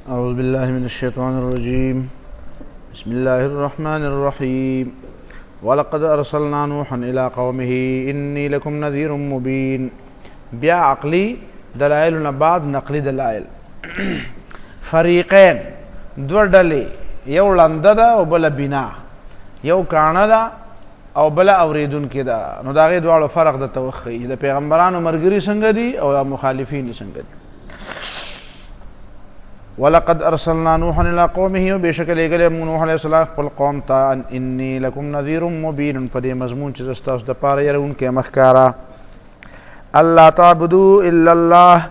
أعوذ بالله من الشيطان الرجيم بسم الله الرحمن الرحيم ولقد أرسلنا نوحا إلى قومه إني لكم نذير مبين. بیا عقلی دلائل بعد نقلی دلائل. فریقین دو ډلې، یو لنده ده او بله بنا، یو کاڼه ده او بله اوریدونکې ده. نو د هغې دواړو فرق درته وښیي، د پیغمبرانو ملګري څنګه دي او مخالفین څنګه دي. ولقد ارسلنا نوحا الى قومه، وبشک لېږلی موږ نوح علیه السلام خپل قوم ته ان انی لکم نذیر مبین، په دې مضمون چې زه ستاسو دپاره یرونکی یم ښکاره. الله تعبدو الا الله،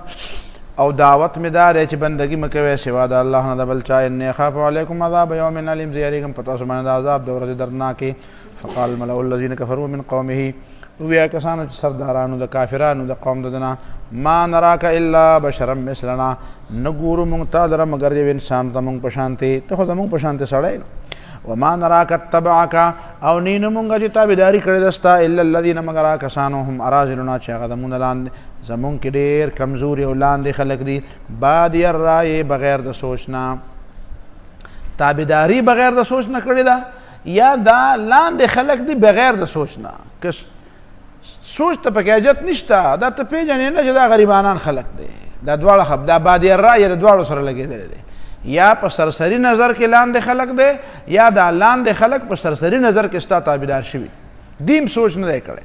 او دعوت مې دا دی چې بندګي مه کوئ سوا د الله نه د بل چا. انی اخاف علیکم عذاب یوم علیم، زه یریږم په تاسو باندې د عذاب د ورځې دردناکې. فقال الملأ الذین کفروا من قومه، وویل کسانو چې سردارانو د کافرانو د قوم د ده نه، ما نراک الا بشرا مثلنا، نه ګورو مونږ تا لره مګر یو انسان ته مونږ په شانتې، ته خو زمونږ په شانتې سړی. وما نراک اتبعک، او نینو مونږه چې تابعداري کړې ده ستا، الا الذین مګر هغه کسانو هم اراذلنا چې هغه زمونږ لاندې زمونږ کې ډېر کمزوري او لاندې خلک دي. بادي الرای، بغیر د سوچ نه، تابعداري بغیر د سوچ نه کړې ده، یا دا لاندې خلک دي بغیر د سوچ نه. که سوچ ته پکې حاجت نشته، دا ته پېژنې نه چې دا غریبانان خلک دی. دا دواړه خب دا بادي الرای د دواړو سره لګېدلی دی، یا په سرسري نظر کې لاندې خلک دی، یا دا لاندې خلک په سرسري نظر کې ستا تابعدار شوي، دیم سوچ نه دی کړی.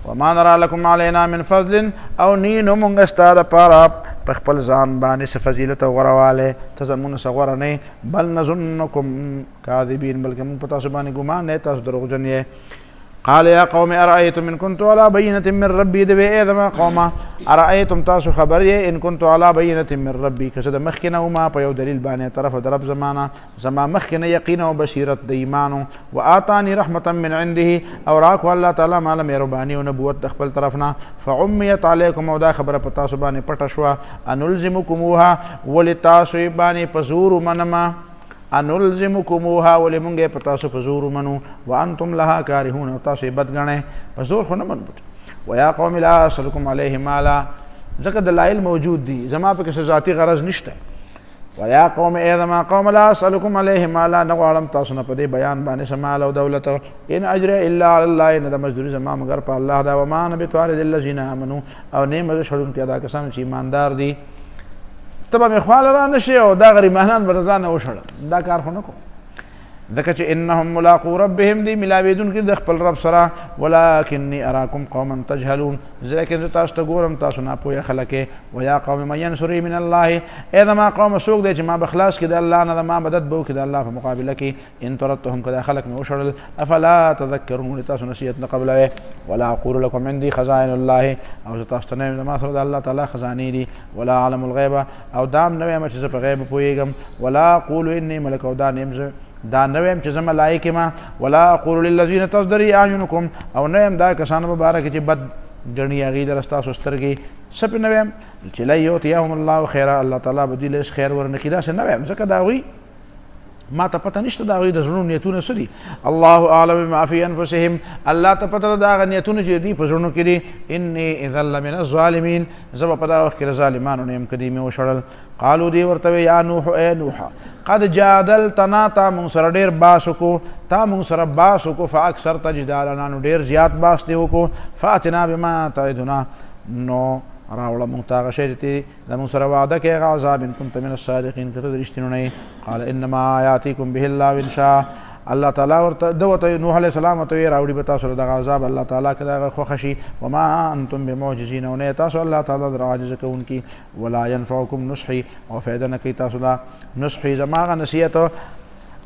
وما نرى لكم علينا من فضل، او نینو مونږ ستا دپاره په خپل ځان باندې څه فضیلت او غوروالی، ته زمونږ څه غوره نه، بل نظنکم کاذبین، بلکې مونږ په تاسو باندې ګمان دی تاسو دروغجن یې. قال یا قوم ارأیتم ان كنت على بینة من ربی، دوی ای زما قومه، ارأیتم تاسو خبر یې ان كنت على بینة من ربی، که زه د مخکې نه وما په یو دلیل باندې طرف د رب زمانه، زما مخکې نه یقین او بصیرت د ایمانو. وآتانی رحمة من عنده، او راکو الله تعالی ماله مهرباني او نبوت د خپل طرف نه. فعمیت علیکم، او دا خبره په تاسو باندې پټه شوه. انلزمکموها، ولې تاسو یې باندې په زور ومنمه، انلزمکموها، ولې مونږ یې په تاسو په زور ومنو. وانتم لها کارهون، او تاسو یې بد ګڼئ، په زور خو نه منو. ویا قوم لا اسألکم علیه مالا، ځکه دلایل موجود دي، زما پکې څه ذاتي غرض نشته. ویا قوم ای زما قوم لا اسألکم علیه مالا، نه غواړم تاسو نه په دې بیان باندې څه مال او دولت. ان اجر الا علی الله، نه د مزدوري زما مګر په الله ده. وما انا بطارد الذین آمنوا، او نه مزه شړونکی دا کسان چې ایماندار دي. ته به مې خواله را نشي او دا غریبانان به ځانه وشړم، دا کار خو نه کوم، ځکه چې انهم ملاقو ربهم، دي ملاویدونکي د خپل رب سره. ولکنی اراکم قوما تجهلون، لیکن زه تاسو ته ګورم تاسو ناپوهه خلک یې. ویا قوم من ینصرنی من الله، ای زما قوم څوک دی چې ما به خلاص کړي د الله نه، ما مدد به وکړي د الله په مقابله کې. ان طردتهم، که دا خلک مې وشړل. افلا تذکرون، ولې تاسو نصیحت نه قبلوئ. ولا اقول لکم عندي خزائن الله، او زه تاسو ته نه یم زما سره د الله تعالی خزانې دي. ولا اعلم الغیب، او دا هم نه وایم چې زه په غیب پوهېږم. ولا اقول انی ملک، او دا نیم زه دا نه ویم چې زه ملایک یم. ولا اقول للذین تزدری اعینکم، او نه یم دا کسانو مبارک چې بد ګڼي هغې لره ستاسو سترګې، څه پې نه ویم چې لن یؤتیهم الله خیرا، الله تعالی به دوی له هېڅ خیر ورنکړي، داسې نه ویم، ځکه د هغوی ما ته پته نشته د هغوی د زړونو نیتونه څه دي. الله اعلم بما فی انفسهم، الله ته پته ده د هغه نیتونه چې دوی په زړونو کې دي. انی اذا لمن الظالمین، زه به په دا وخت کې د ظالمانو نه یم که دوی مې وشړل. قالو دی ورته وی یا نوح، ای نوحه، قد جادلتنا، تا مونږ سره ډېر باس وکړو، تا مونږ سره باس وکړو. فاکثرت جدالنا، نو ډېر زیات باس دې وکړو. فاتنا بما تعدنا، نو راوړه مونږ ته هغه شی چې د مونږ سره وعده کوې، هغه عذاب ان کنت من الصادقین، که ته د رښتینو نه یې. قال انما یاتیکم به الله ان شاء، الله تعالی ورته ده ورته نوح علیه السلام ورته ویې راوړي به تاسو له دغه عذاب الله تعالی که د هغه خوښه شي. وما انتم بمعجزین، او نه تاسو الله تعالی در عاجزه کوونکي. ولا ینفعکم نصحي، او فایده نه کوي تاسو دا نصحي زما هغه نصیحت.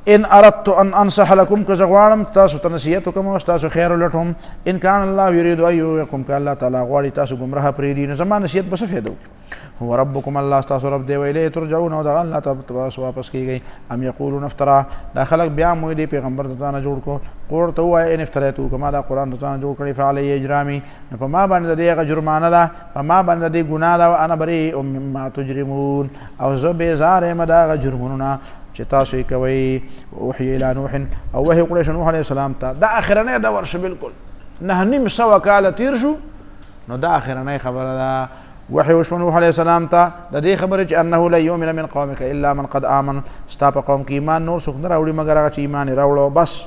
ان اردت ان انصح لكم، که زه غواړم تاسو ته نصیحت وکړم او ستاسو خیر ولټوم. ان کان الله یرید ان یغویکم، که الله تعالی غواړي تاسو ګمراه پرېږدي، نو زما نصیحت به څه فایده وکړي. هو ربکم، الله ستاسو رب دی، ویلی ترجعون، او دغه الله ته تاسو واپس کیږئ. ام یقولون افترا، دا خلک بیا هم وایي دی پیغمبر د ځانه جوړ کړو. قل ورته ووایه ان افتریتو، که ما دا قرآن د ځانه جوړ کړی، فعلی اجرامي، نو په ما باندې د دې هغه جرمانه ده، په ما باندې د دې ګناه ده. وانا بریء مما تجرمون، او زه بیزار یم د هغه جرمونو نه چې تاسو یې کوئ. وحی الی نوح، او وحی وکړی شو نوح علیه السلام ته. دا اخرنی دور شو، بلکل 9 سوه کاله تیر شو، نو دا اخرنی خبره ده. وحی وشو نوح علیہ السلام ته د دې خبرې چې انه لا یؤمن من قومک الا من قد آمن، ستا په قوم کې ایمان نور څوک نه راوړي مګر هغه چې ایمان یې راوړو بس.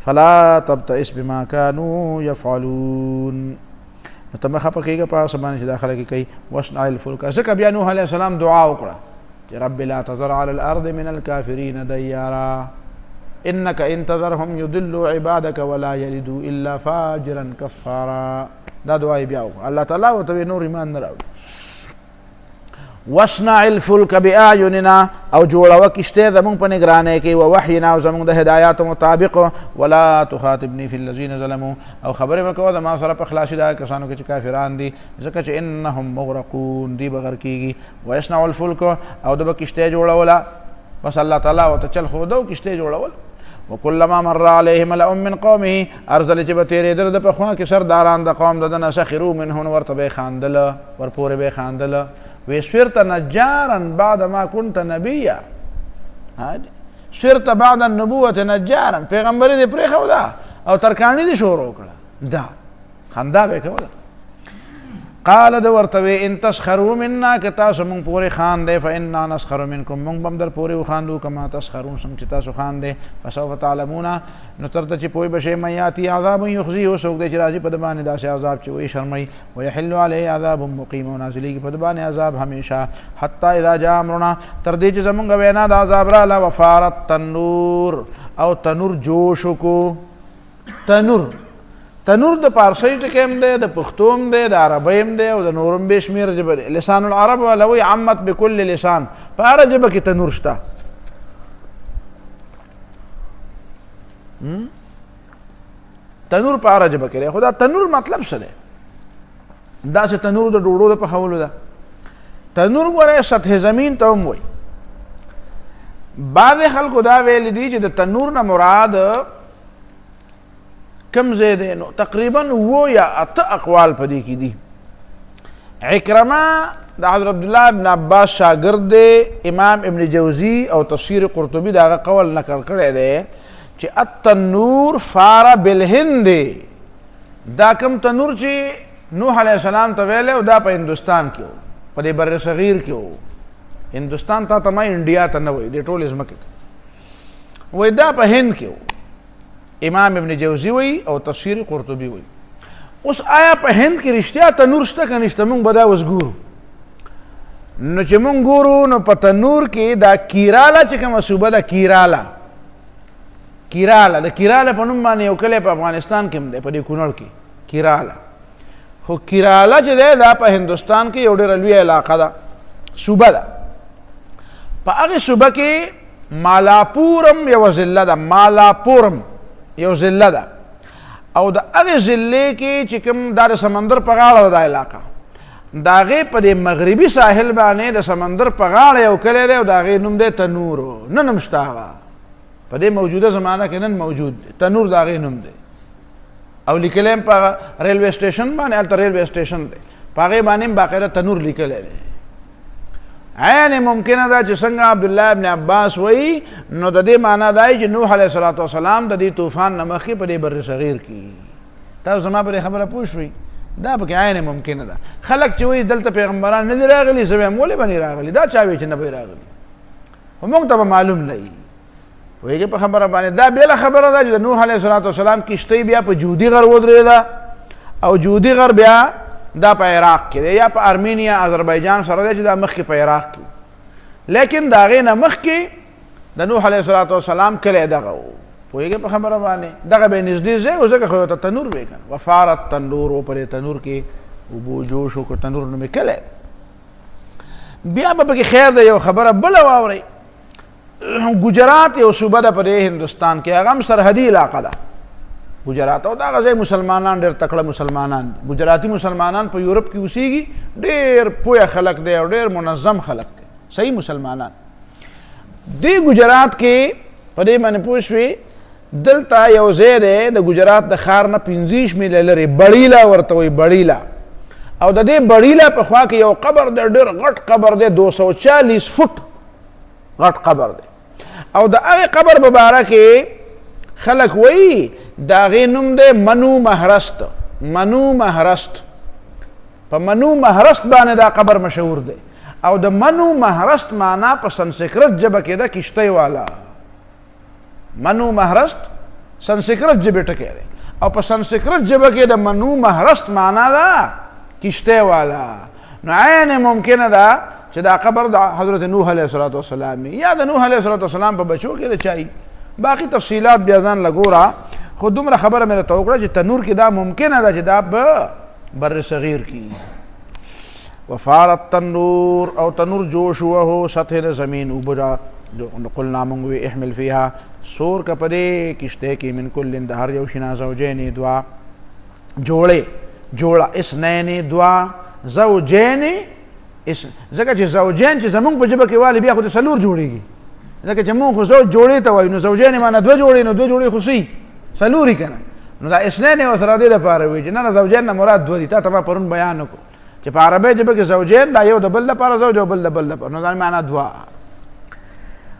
فلا تبتئس بما كانوا يفعلون، نو ته مه خفه کېږه په هغه څه باندې چې دا خلک یې کوي. واصنع الفلک، ځکه بیا نوح علیہ السلام دعا وکړه چې رب لا تذر على الارض من الكافرین دیارا انك ان تذرهم يضلوا عبادك ولا يلدوا الا فاجرا كفارا. دا دعا بیا وکړه، الله تعالی ورته نور ایمان نه راوړي. واصنع الفلک بأعیننا، او جوړوه کشتۍ زمونږ په نګرانۍ کې، ووحینا، او زمونږ د هدایاتو مطابق، ولا تخاطبني في الذین ظلموا، او خبرې مه کوه زما سره په خلاصي دا کسانو کې چې کافران دي، ځکه چې انهم مغرقون، دی به غرق کېږي. ویصنع الفلک، او د به کشتۍ جوړوله، بس الله تعالی ورته چل ښوده او کشتۍ جوړول. وکلما مر علیه ملأ من قومه، هر ځل چې به تېرېدل د په خوا کې سرداران د قوم د ده نه، سخروا منه، ورته به یې خاندله، ورپورې به یې خاندله. وصرت نجارا بعد ما كنت نبیا، صرت بعد النبوة نجارا، پیغمبري دې پرېښوده او ترکاڼي دې شروع کړه، دا خندا به یې کوله. قال د ورته وی ان تسخروا منا، که تاسو مونږ پورې خاندئ، فانا نسخر منکم، مونږ به هم در پورې وخاندو کما تسخرون، څنګه چې تاسو خاندئ. فسوف تعلمون، نو ترته چې پوه بشئ من یاتی عذاب یخزیه، څوک دی چې راځي په ده باندې داسې عذاب چې وایي شرموي، ویحل علیه عذاب مقیم، او نازلېږي په ده باندې عذاب همیشه. حتی اذا جاء امرنا، تر دې چې زمونږ وینا د عذاب راله، وفارت تنور، او تنور جوش وکړو. تنور د پارسی ټکی هم دی، د پښتو هم دی، د عربۍ هم دی، او د نور هم بې شمېره ژبه دی. لسان العرب والا وایي عمت بکل لسان، په هره ژبه کې تنور شته. تنور په هره ژبه کې دی، خو دا تنور مطلب څه دی؟ داسې تنور د ډوډو د پخولو ده. تنور ګوره سطح زمین ته هم وایي. بعضې خلکو دا ویلی دي چې د تنور نه مراد کم ځای دی، نو تقریبا 7 یا 8 اقوال په دې کې دي. عکرمه د حضرت عبدالله ابن عباس شاګرد دی، امام ابن جوزی او تفسیر قرطبي د هغه قول نقل کړی دی چې التنور فار بالهند، دا کم تنور چې نوح علیه السلام ته ویلی او دا په هندوستان کې و، په دې بر صغیر کې و. هندوستان تا ته ما انډیا ته نه وایي، دې ټولې ځمکې ته وایي، دا په هند کې و. امام ابن جوزی وی او تفسیر قرطبی وی. اوس آیا په هند کې رښتیا تنور شته که نشته؟ مونږ به دا اوس ګورو. نو چې مونږ ګورو نو په تنور کې دا کیراله چې کومه صوبه ده، کیراله د کیراله په نوم باندې یو کلی په افغانستان کې هم دی، په دې کونړ کې کیراله. خو کیراله چې دی دا په هندوستان کې یو ډېره لویه علاقه ده، صوبه ده. په هغې صوبه کې مالاپورم یوه ضلع ده، مالاپورم یو ضلع ده، او د هغې ضلع کې چې کوم دا د سمندر په غاړه ده دا علاقه، د هغې په دې مغربي ساحل باندې د سمندر په غاړه یو کلی دی، او د هغې نوم دی تنور. نن هم شته هغه، په دې موجوده زمانه کې نن موجود دی، تنور د هغې نوم دی. او لیکلی هم په ریلوے سټیشن باندې، هلته ریلوے سټیشن دی، په هغې باندې هم باقاعده تنور لیکلی دی. عین ممکنه ده چې څنګه عبدالله ابن عباس وایي، نو د دې معنا دا چې نوح علیه الصلاة والسلام د دې طوفان نه مخکې په دې بر صغیر کې. تاسو زما په دې خبره پوه شوئ؟ دا پکې عین ممکنه ده. خلک چې وایي دلته پیغمبران نه دي راغلي، زه وایم ولې به نه راغلي؟ دا چا وایي چې نه به راغلي؟ خو موږ ته به معلوم نه وي. پوهېږې په خبره باندې؟ دا بېله خبره ده چې د نوح علیه الصلاة والسلام کشتۍ بیا په جودي غر ودرېده، او جودي غر بیا دا په عراق کې دی، یا په ارمینیا آذربایجان سره دی چې دا مخکې په عراق کې. لیکن د هغې نه مخکې د نوح علیه الصلاة والسلام کلی دغه و. پوهېږې په خبره باندې؟ دغه به یې نږدې ځای و، ځکه خو یو ته تنور به یې که نه. وفارت تنور، و پر تنور کې اوبو جوش وکړو، تنور نومې کلی. بیا به پکې خیر دی یو خبره بله واورئ. ګجرات یو صوبه ده په دې هندوستان کې، هغه هم سرحدي علاقه ده ګجرات، او دغه ځای مسلمانان ډېر تکړه مسلمانان دي. ګجراتي مسلمانان په یورپ کې اوسېږي، ډېر پوهه خلک دی او ډېر منظم خلک دی، صحیح مسلمانان. دې ګجرات کې په دې باندې پوه شوې، دلته یو ځای دی د ګجرات د ښار نه 25 میله لرې، بړیله ورته وایي، بړیله. او د دې بړیله په خوا کې یو قبر دی، ډېر غټ قبر دی، 240 فوټ غټ قبر دی. او د هغې قبر په باره کې خلک وایي د هغې نوم دی منو مهرست. منو مهرست په منو مهرست باندې دا قبر مشهور دی او د منو مهرست معنا په سنسکرت ژبه کې ده کشتۍ والا. منو مهرست سنسکرت ژبې ټکی دی او په سنسکرت ژبه کې د منو مهرست معنا ده کشتۍ والا. نو عین ممکنه ده چې دا قبر د حضرت نوح علیه السلام یا د نوح علیه السلام په بچو کې د چای. باقي تفصیلات بیا ځان لګوره، خو دومره خبره مې راته وکړه چې تنور کې دا ممکنه ده چې دا به بر صغیر کی. وفارت تنور او تنور جوش ہوا ہو سطح د زمین اوبرا. قلنا مونږ وی احمل فيها سور کا پدې کشته کې من کل د هر یو شنا زوجین دوا جوړه اسنین دوا زوجین اس ځکه چې زوجین چې زمونږ په جبه کې والی بیا خو د سلور جوړیږي، ځکه چې مونږ خو زوج جوړې ته وایو، نو زوجین معنی دوه جوړې، نو دوه جوړې خو سي سلوري کنه. نو دا اسنین وسره دې لپاره وی چې نه زوجین نه مراد دوه دي. تا ما پرون بیان وکړو چې په عربی ژبه کې زوجین دا یو د بل لپاره زوج او بل د بل لپاره، نو دا معنی دوه.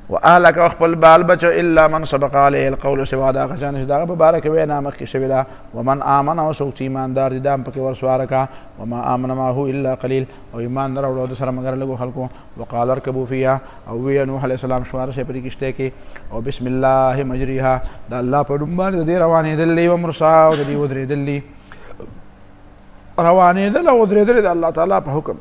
واهلك خپل بال بچو الا من سبق عليه القول سوا دا غجان چې دا مبارک وینا مخکې شوی دا. ومن آمن او څوک چې ایماندار دي دام پکې ورسواره کا. وما آمن معه الا قليل او ایمان نه راوړو د سره مګر لږو خلکو. وقال اركبوا فيها او وی نوح علیه السلام شواره شي پرې کشته کې او بسم الله مجریها دا الله په نوم باندې دې روانېدلې و مرسا او دې ودرېدلې روانېدل او ودرېدلې د الله تعالی په حکم.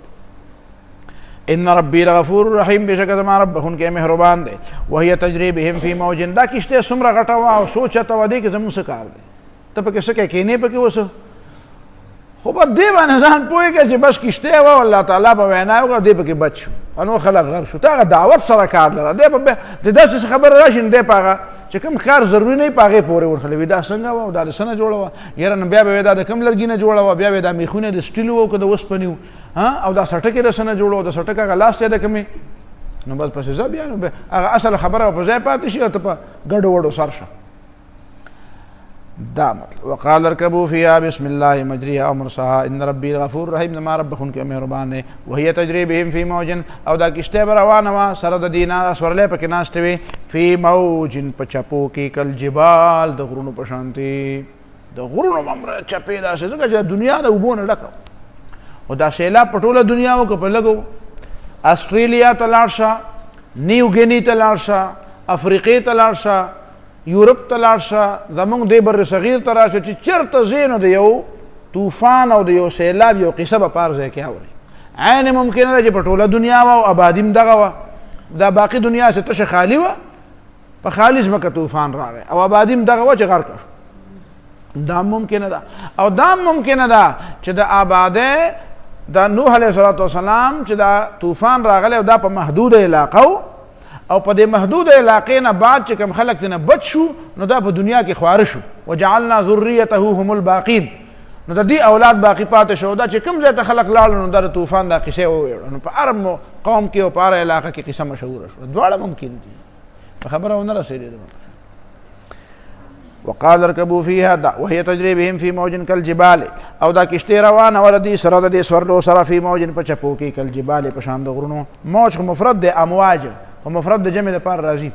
ان ربی لغفور رحیم بشک زما رب بخون کې مهربان دی. وهي تجری بهم فی موج دا کشته څومره غټه وا او سوچته و دې کې زموږ څه کار دی، ته پکې څه کوې کینې پکې اوسه خو په دې باندې ځان پوهېږه چې بس کشته وه الله تعالی په وینا وکړه دې پکې بچ شو نو خلک غرق شو. ته هغه دعوت سره کار لره دی د داسې خبره راشي نو دی په هغه چې کوم کار ضروري نه وي په هغې پورې ورخلوي. دا څنګه وه او دا د څه نه جوړه وه یاره نو بیا به دا د کوم لرګي نه جوړه وه، بیا به دا میخونه د سټیل وو که د اوسپنې وو او دا سټکې د څه نه جوړه وه، د سټک هغه لاس دی د کومې نو بس پسې ځه بیا نو هغه اصل خبره په ځای پاتې شي او ته په ګډو وډو سر شه. دا مطلب. وقال اركبوا فيها بسم الله مجريها ومرساها ان ربي غفور رحيم زما رب بخون کې مهربان دی. وهي تجري بهم في موج او دا کشته به روانه وه سره د دینا سورلی پکې ناستې وې فی موج په چپو کې کالجبال د غرونو په شانتې د غرونو ممره چپې داسې ځکه چې دنیا د اوبو نه ډکه او دا سیلاب په ټوله دنیا و که په لږو آسټرالیا ته لاړ شه، نیو ګیني ته لاړ شه، افریقې ته لاړ شه، یورپ ته لاړ شه، زمونږ دې بر صغیر ته راشه چې چېرته ځې نو د یو طوفان او د یو سیلاب یو قصه به په هر ځای کې اورې. عین ممکنه ده چې په ټوله دنیا وه او ابادي هم دغه وه، دا باقي دنیا چې تشه خالي وه په خالي ځمکه طوفان راغی او ابادي هم دغه وه چې غرقه شو. دا ممکنه ده او دا ممکنه ده چې د آبادۍ د نوح علیه السلام چې دا طوفان راغلی او دا په محدود علاقه او په دې محدود علاقې نه بعد چې کوم خلک ترنه بچ شو نو دا په دنیا کې خواره شو. وجعلنا ذریته هم الباقین نو د دې اولاد باقي پاتې شو. دا چې کوم ځای ته خلک لاړل نو دا د طوفان دا قصې وویړه نو په هر قوم کې او په هر علاقه کې قصه مشهوره شوه. دواړه ممکن دي، په خبره ونه رسېدې. وقال اركبوا فيها وهي تجري بهم في موج كالجبال او دا کشته روانه ولدي سره د سورلو سره في موج په چپو کې کالجبال په شان د غرونو. موج خو مفرد دی، امواج خو مفرد د جمع لپاره راځي.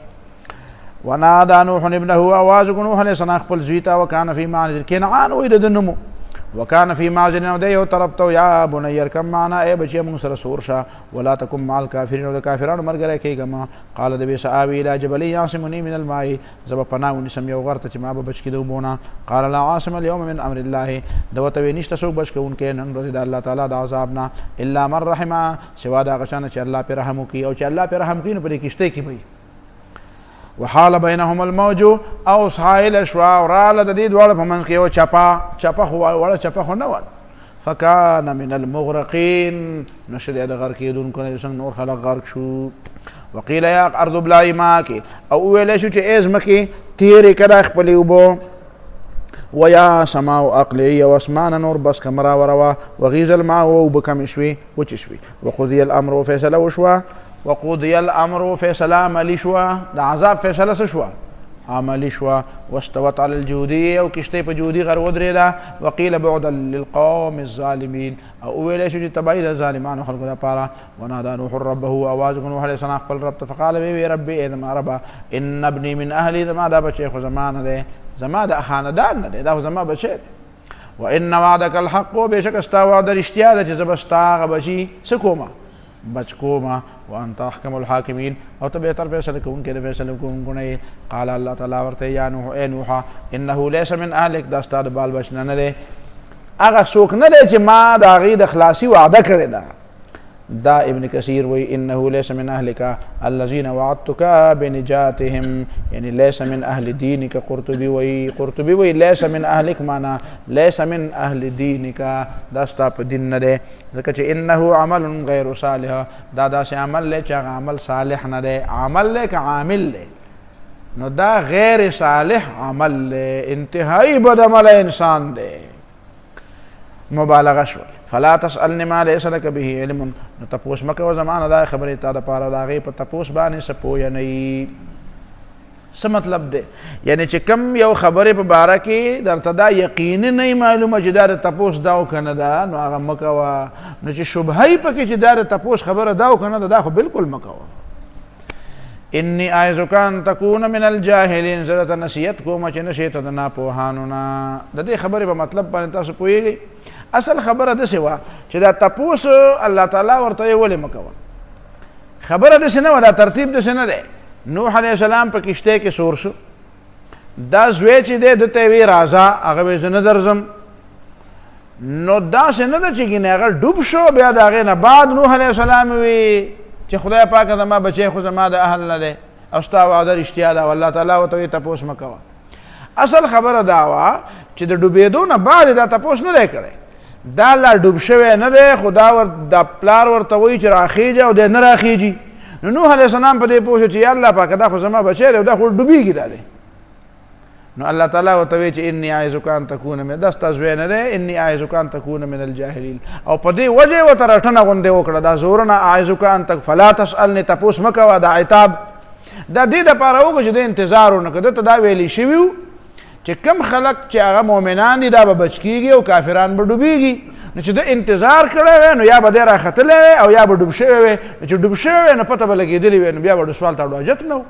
ونادى نوح ابنه اواز نوح علیه السلام خپل زوی ته وکانه فی معزل کنعان وې د نومو وکانه فی معزل نو د یو طرف ته یا بنی ارکب معنا ای بچی موږ سره سور شه ولا تکن مع الکافرین او د کافرانو ملګری کېږه. قال د بیس آوی الى جبل یعصمنی من الماء زب پناه ونیسم یو غرته چې ما به بچ کېدو بونه. قال لا عاصم اليوم من امر الله دوته وی نشته څوک بچ کوونکی نن ورځ د الله تعالی د عذاب نه الا من رحمه سوا د هغه چا نه چې الله پرې رحم وکړي او چې الله پرې رحم کړي نو په دې کشتۍ کې به وحال بینهم الموج او سایل شوا وراله د دې دواړه په منځ کې یو چپه خو وړه چپه خو نه وه فکان من المغرقین نشر د غرق کېدونکو نه څنګه نور خلک غرق شو. وقیل یا ارض ابلعي ماءک او ویلی شو چې ای ځمکې تېرې کړه خپلې اوبو ویا سماو اقلیه و اسمان نور بس کمرا وروا وغیز الماء اوبه کمې شوې وچې شوې. وقضي الامر فیصله وشوه وقضي الامر فیصله عملی شوه د عذاب فیصله څه شوه عملی شوه. واستوت على الجودي او کشتۍ په جودي غر ودرېده. وقیل بعدا للقوم الظالمین او ویلی شو چې تبعی د ظالمانو خلکو دپاره. ونادى نوح ربه اواز نوح علیه السلام خپل رب ته فقال وی ربي ای زما ربه ان ابني من اهلي زما دا بچی خو زما نه دی، زما د خاندان نه دی، دا خو زما بچی دی. وان وعدك الحق بشک استا وعده رښتیا ده چې زه به ستا هغه بچي څه کومه بچ کومه وانت احکم الحاکمین او ته بهتر فیصله کوونکی د فیصله کوونکو نه یې قال الله تعالی ورته یا نوح ای نوحه انه لیس من اهلک دا ستا د بال بچ نه دی هغه څوک نه دی چې ما د هغې د خلاصي وعده کړې ده دا ابن کثیر وی انه لیس من اهلک الذین وعدتک بنجاتهم یعنی لیس من اهل دینک قرطبی وی لیس من اهلک معنا لیس من اهل دینک دا ستا په دین نه دی ځکه چې انه عمل غیر صالح دا داسې عمل دی چې هغه عمل صالح نه دی عمل دی که عامل دی نو دا غیر صالح عمل دی انتهایی بد عمل انسان دی مبالغه شو فلا تسألني ما ليس لك به علم نو تپوس مکه و زمانه دا خبرې تا د پاره د هغې په تپوس باندې څه پوهه نه یي څه مطلب دی یعنی چې کم یو خبرې په باره کې درته دا یقیني نه معلومه چې دا د تپوس دا او که نه ده نو هغه مه کوه نو چې شبهه یي پکې چې دا د تپوس خبره دا او که نه ده دا خو بلکل مه کوه انی اعظک ان تکون من الجاهلین زه درته نصیحت کومه چې نشې ته د ناپوهانو نه د دې خبرې په مطلب باندې تاسو پوهیږئ اصل خبره داسې وه چې دا تپوس الله تعالی ورته یې ولې مه کوه خبره داسې نه وه دا ترتیب داسې نه دی نوح علیه السلام په کشتۍ کې سور شو دا زوی چې دی ده ته یې وی راځه هغه وی زه نه درځم نو داسې نه ده چې ګینې هغه ډوب شو بیا د هغې نه بعد نوح علیه السلام وی چې خدای پاکه زما بچی خو زما د اهل نه دی او ستا وعده رښتیا ده او الله تعالی ورته وی تپوس مه کوه اصل خبره دا وه چې د ډوبېدو نه بعد دا تپوس نه دی کړی دا لا ډوب شوی نه دی خو دا پلار ورته وایي چې راخیږه او دی نه راخیږي نو نوح علیه السلام په دې پوه شو چې یا الله پاکه دا خو زما بچی دی او دا خو ډوبېږي دا دی نو الله تعالی ورته وایي چې انی اعظک ان تکون من دا ستا زوی نه دی انی اعظک ان تکون من الجاهلین او په دې وجه یې ورته رټنه غوندې وکړه دا زورنه اعظک ان فلا تسألني تپوس مه کوه دا عتاب دا دې دپاره وکړه چې د انتظار ونه کړه دته دا ویلی شوي وو چې کم خلق چې هغه مؤمنان دي دا به بچ کېږي او کافران به ډوبېږي نو چې ده انتظار کړی وی نو یا به دی راختلی وی او یا به ډوب شوی وی نو چې ډوب شوی وی نو پته به لګېدلې وی نو بیا به سوال ته حاجت نه و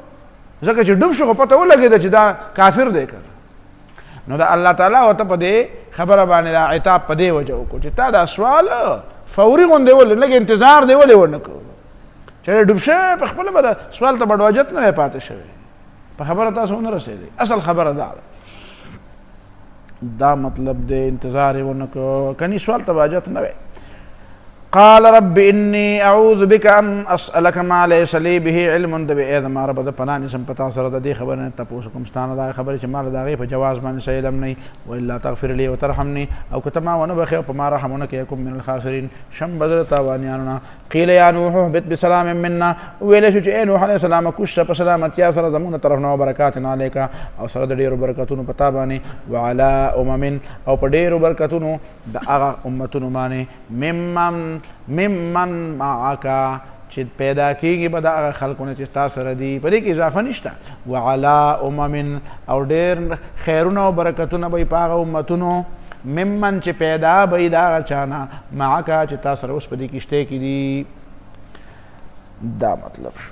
ځکه چې ډوب شو خو پته ولګېده چې دا کافر دی که نو د الله تعالی ورته په دې خبره باندې دا عتاب په دې وجه وکړو چې تا دا سوال فوري غوندې ولې لږ انتظار دی ولې ونه کړو چې ډوب شوی په خپله به د سوال ته به حاجت نه وی پاتې شوی په خبره تاسو ونه رسېدی اصل خبره دا ده دا مطلب دے انتظار ونکو کنی سوال تباجت نوے قال رب انی اعوذ بک ان اسألک ما لیس لی به علم دبی اید ما رب دا پنانی سم پتا سر دا دی خبر نے تپوسکم ستانا دا خبر چھ مال دا غی پا جواز بانی سا علم نی و اللہ تغفر لی و ترحمنی او کتما و نبخی و پا ما رحمونک یکم من الخاسرین شم بزرتا وانیانونا قیل یا نوح بت بسلام مننا ویلشو چھ اے نوح علیہ السلام کش پا سلامت یا سر زمون طرفنا و برکاتنا علیکا او سر دا دیر برکتونو پتا بانی وعلا اممن او پا دیر برکتونو دا اغا امتونو مانی ممن معاکا چې پیدا کیږي به د هغه خلکونه چې ستا سره دي په دې کې اضافه نشته وعلا اممن او ډېر خیرونه او برکتونه به یې په هغه امتونو ممن چې پیدا به یې د هغه چا نه معاکا چې تا سره اوس په دې کشتۍ کې دي دا مطلب شو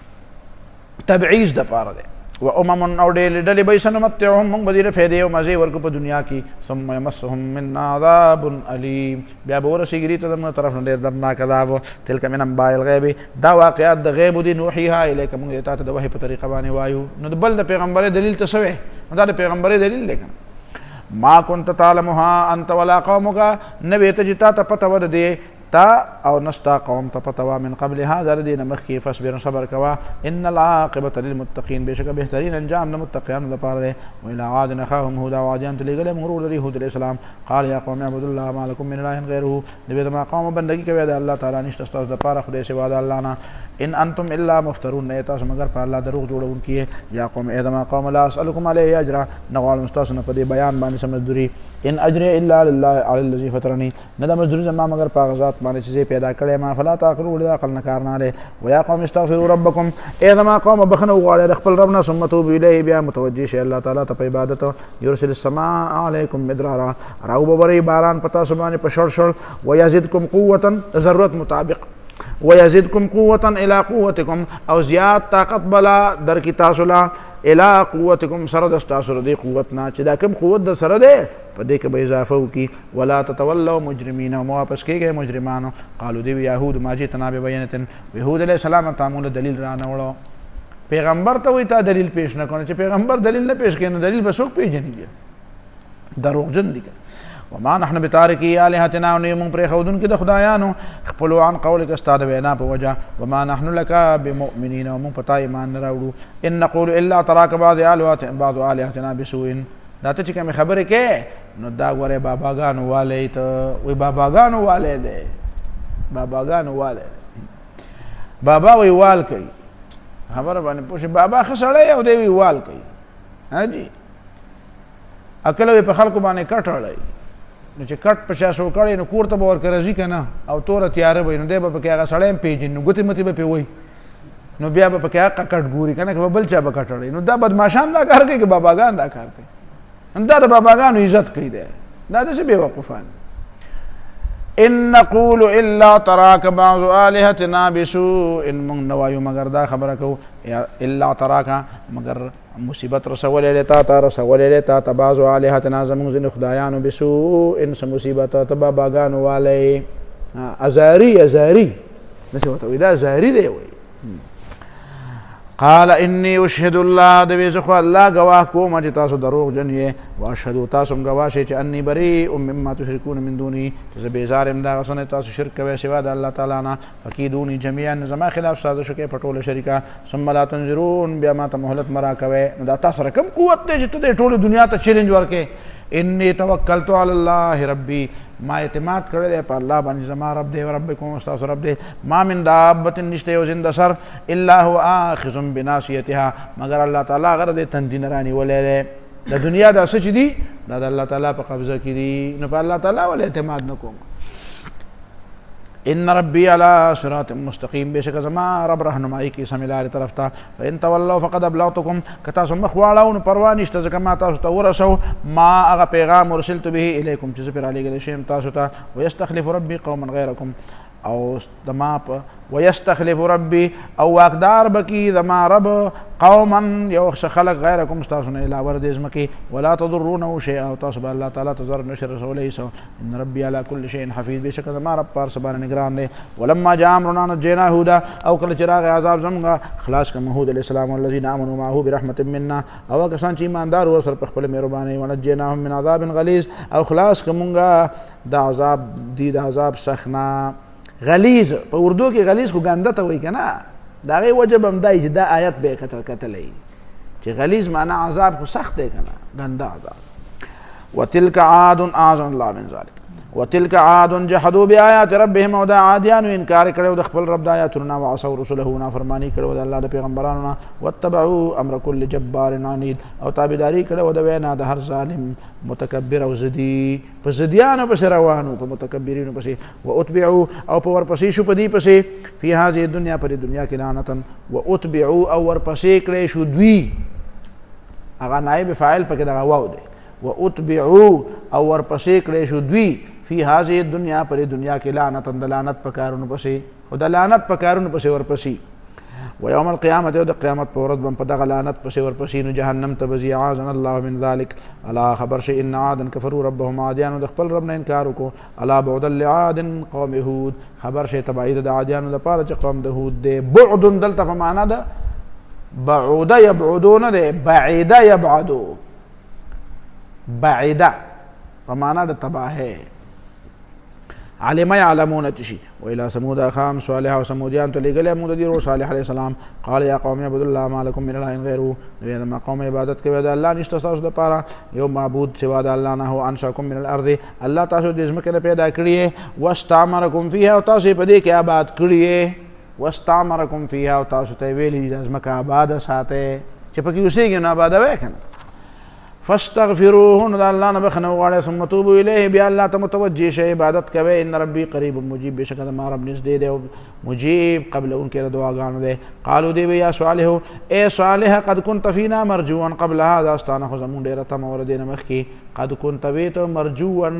تبعیض دپاره دی و امم او ډېرې ډلې به یې سنمتعهم موږ به دې له فایدې او مزې ورکړو په دنیا کې ثم یمسهم منا عذاب علیم بیا به ورسېږي دې ته زموږ طرف نه ډېر دردناک عذاب تلک من انباء الغیب دا واقعات د غیبو دي نوحیها الیک موږ دې تا ته د وحي په طریقه باندې وایو نو د بل د پیغمبرۍ دلیل ته څه وی نو دا د پیغمبرۍ دلیل دی که ما كنت تعلمها انت ولا قومك نه وې ته چې تا ته پته وه د دې تا او نستا قوم ته پته وه من قبل هذا د دې نه مخکې فاصبر صبر کوه ان العاقبة للمتقین بېشکه بهترین انجام د متقیانو دپاره دی وإلى عاد اخاهم هودا عادیانو ته لېږلی موږ ورور لري هود علیه السلام قال یا قوم اعبدوا الله ما لکم من اله غیره د وې زما قومه بندګي کوئ د الله تعالی نشته ستاسو دپاره خدای سوا د الله نه ان انتم الا مفترون نه تاسو مگر په الله دروغ جوړونکي یې یا قوم ای زما قوم لا اسألکم علیه اجرا نه غواړم ستاسو نه په دې بیان باندې څه مزدوري ان اجري الا لله علی الذي فطرني نه د مزدوري زما مگر په هغه ذات باندې چې پیدا کړی ما فلا تعقلوا ولې عقل نه کار نه دی ویا قوم استغفروا ربکم ای زما قوم بخښنه وغواړئ د خپل رب نه ثم توبوا الیه بیا متوجه شئ الله تعالی ته په عبادت یرسل السماء علیکم مدرارا راوبورئ باران په تاسو باندې په شړ شړ ویزدکم قوة ضرورت مطابق ويزدكم قوة إلى قوتكم او زیاد طاقت بلا در کی تاسو لا الى قوتکم سره د تاسو د قوتنا چې دا کوم قوت د سره ده په دې کې به اضافه وکي ولا تتولوا مجرمین او واپس کېږي مجرمانو قالو دی یهود ما جئتنا ببینه یهود علیہ السلام تعامل دلیل را نوړو پیغمبر ته وی تا دلیل پیش نه کړي چې پیغمبر دلیل نه پیش کړي دلیل به څوک پیژني بیا دروغجن دي وما نحن بتارکی آلهتنا و نیمون پر خودون که د خدایانو خپلو عن قولک استاد وینا په وجه وما نحن لك بمؤمنین و مون پتا ایمان نه راوړو ان نقول الا تراك بعض آلهتنا بسوء دا ته چې کوم خبره کې نو دا غره باباګانو والے ته وی باباګانو والے ده باباګانو والے بابا وی وال کوي خبر باندې پوښي بابا خسړې او دی وی وال کوي ها جی اکل په خلکو باندې کټړای نو چې کټ 50 کړي نو کور ته به ورکه راځي که نه او توره تیاره به وي نو دی به پکې هغه سړی هم پېژني نو ګوتې متې به پې وایي نو بیا به پکې هغه کټ ګوري که نه که به بل چا به کټړی نو دا بدماشان دا کار کوي که باباګان دا کار کوي نو دا د باباګانو عزت کوي دی دا داسې بېوقوفان ان نقول الا تراك بعض آلهتنا بسوء مونږ نه وایو مګر دا خبره کوو الا تراك مګر مصیبت رسولې تا ته رسولې تا ته بعض آلهتنا زمونږ ځینې خدایانو بسوء څه مصیبت ته باباګانو والی ازاري داسې ورته وایي دا ازاري دی وایي قال انی اشهد الله د وی زخوا الله گواه کوم چې تاسو دروغ جن یې واشهد تاسو گواه شئ چې انی بریء مما تشركون من دوني چې زه بیزار یم دا غسنه تاسو شرک کوئ سوا د الله تعالی نه فکیدونی جميعا زما خلاف سازش کوي پټول شریکا ثم لا تنظرون بیا ما ته مهلت مرا کوي نو دا تاسو رقم قوت دی چې ته ټول دنیا ته چیلنج ورکې انی توکلت علی الله ربی ما اعتماد کړی دی په الله باندې زما رب دی او ربکم استاسو رب دی ما من دابة نشته یو زنده سر الا هو آخذ بناصیتها مگر الله تعالی هغه د تندي نه رانیولی دی د دنیا دا څه چې دي دا د الله تعالی په قبضه کې دي نو په الله تعالی ولې اعتماد نه کوم ان ربی علی صراط مستقیم بشک زما رب رهنمایی کی سم لارې طرف ته فان تولوا فقد ابلغتکم که تاسو مخ واړو نو پروا نشته ځکه ما تاسو ته ورسو ما هغه پیغام ارسلت به الیکم چې زه پرې رالیږلی شوی یم تاسو ته ویستخلف ربی قوما غیرکم او دما ويستخلف ربي او واقدار بکی دما رب قوما یو خلق غیرکم استاسو نه علاوه د ازمکی ولا تضرونه شيئا او تاسو به الله تعالی تضر نشر رسوله سو ان ربي على كل شيء حفيظ بشک دما رب پر سبحانه نگران دی ولما جاء امرنا نجينا هودا او کله چراغ عذاب زمغه خلاص کما هود علیہ السلام والذین آمنوا معه برحمت منا او کسان چې ایماندار ور سره په خپل مهرباني ونجيناهم من عذاب غلیظ او خلاص کومګه د عذاب دی د عذاب سخنا غلیظ په اردو کې غلیظ خو ګنده ته وایي که نه د هغې وجه به همدا چې دا آیت به یې کتلی چې غلیظ معنا عذاب خو سخت دی که نه ګنده عذاب وتلک عاد اعاذنا الله من ذلک وتلک عاد جحدوا بآیات ربهم او دا عادیانو انکار کړی د خپل رب د آیاتونو وعصوا رسله نافرماني کړی د الله د پیغمبرانو نه واتبعوا امر كل جبار عنید او تابعداري کړی د وینا د هر ظالم متکبر او زدي په زدیانو پسې روانو په متکبرینو پسې واتبعوا او په ورپسې شو په دې پسې فی هذه الدنیا پر دنیا کې لعنتا واتبعوا او ورپسې کړی شو دوی هغه نائب فاعل پکې دغه واو دی واتبعوا او ورپسې کړی شو دوی فی هذه الدنیا پر دنیا کې لعنتا د لعنت په کارونو پسې خو د لعنت په کارونو پسې ورپسې ويوم القيامة او د قیامت په ورځ باندې په دغه لعنت پسې ورپسې نو جهنم ته به ځي اعاذنا الله من ذلک الا خبر شي ان عادا كفروا ربهم عادیانو د خپل رب نه انکار وکړو الا بعد لعاد قوم هود خبر شي تبعید د عادیانو لپاره چې قوم د هود دی بعد دلته په معنا ده بعود يبعدون ده بعید يبعدو بعیده په معنا د تباهه علم يعلمون تشي والى ثمود اخاهم صالح وثموديان تلقى مود ديرو صالح عليه السلام قال يا قوم اعبدوا الله ما لكم من اله غيره لما قوم عبادت کوي د الله نشته تاسو د پاره یو معبود سوا د الله نه هو انشاكم من الارض الله تاسو د ځمکې نه پیدا کړی واستعمركم فيها او تاسو په دې کې آباد کړی واستعمركم فيها او تاسو ته ویلي د ځمکه آباد ساته چې پکې اوسېږي نه آباد وای کنه فاستغفروه نو الله نه بخنه وغواړئ ثم توبوا الیه بیا الله ته متوجه شئ عبادت کوئ ان ربي قریب مجیب بشک ما رب نزدې دی مجیب قبل ان کې دعاګانو دی قالوا دی یا صالح اے صالح قد كنت فينا مرجوا قبل هذا استانه زمون ډیره تم ور دینه مخ کې قد كنت بیت مرجوا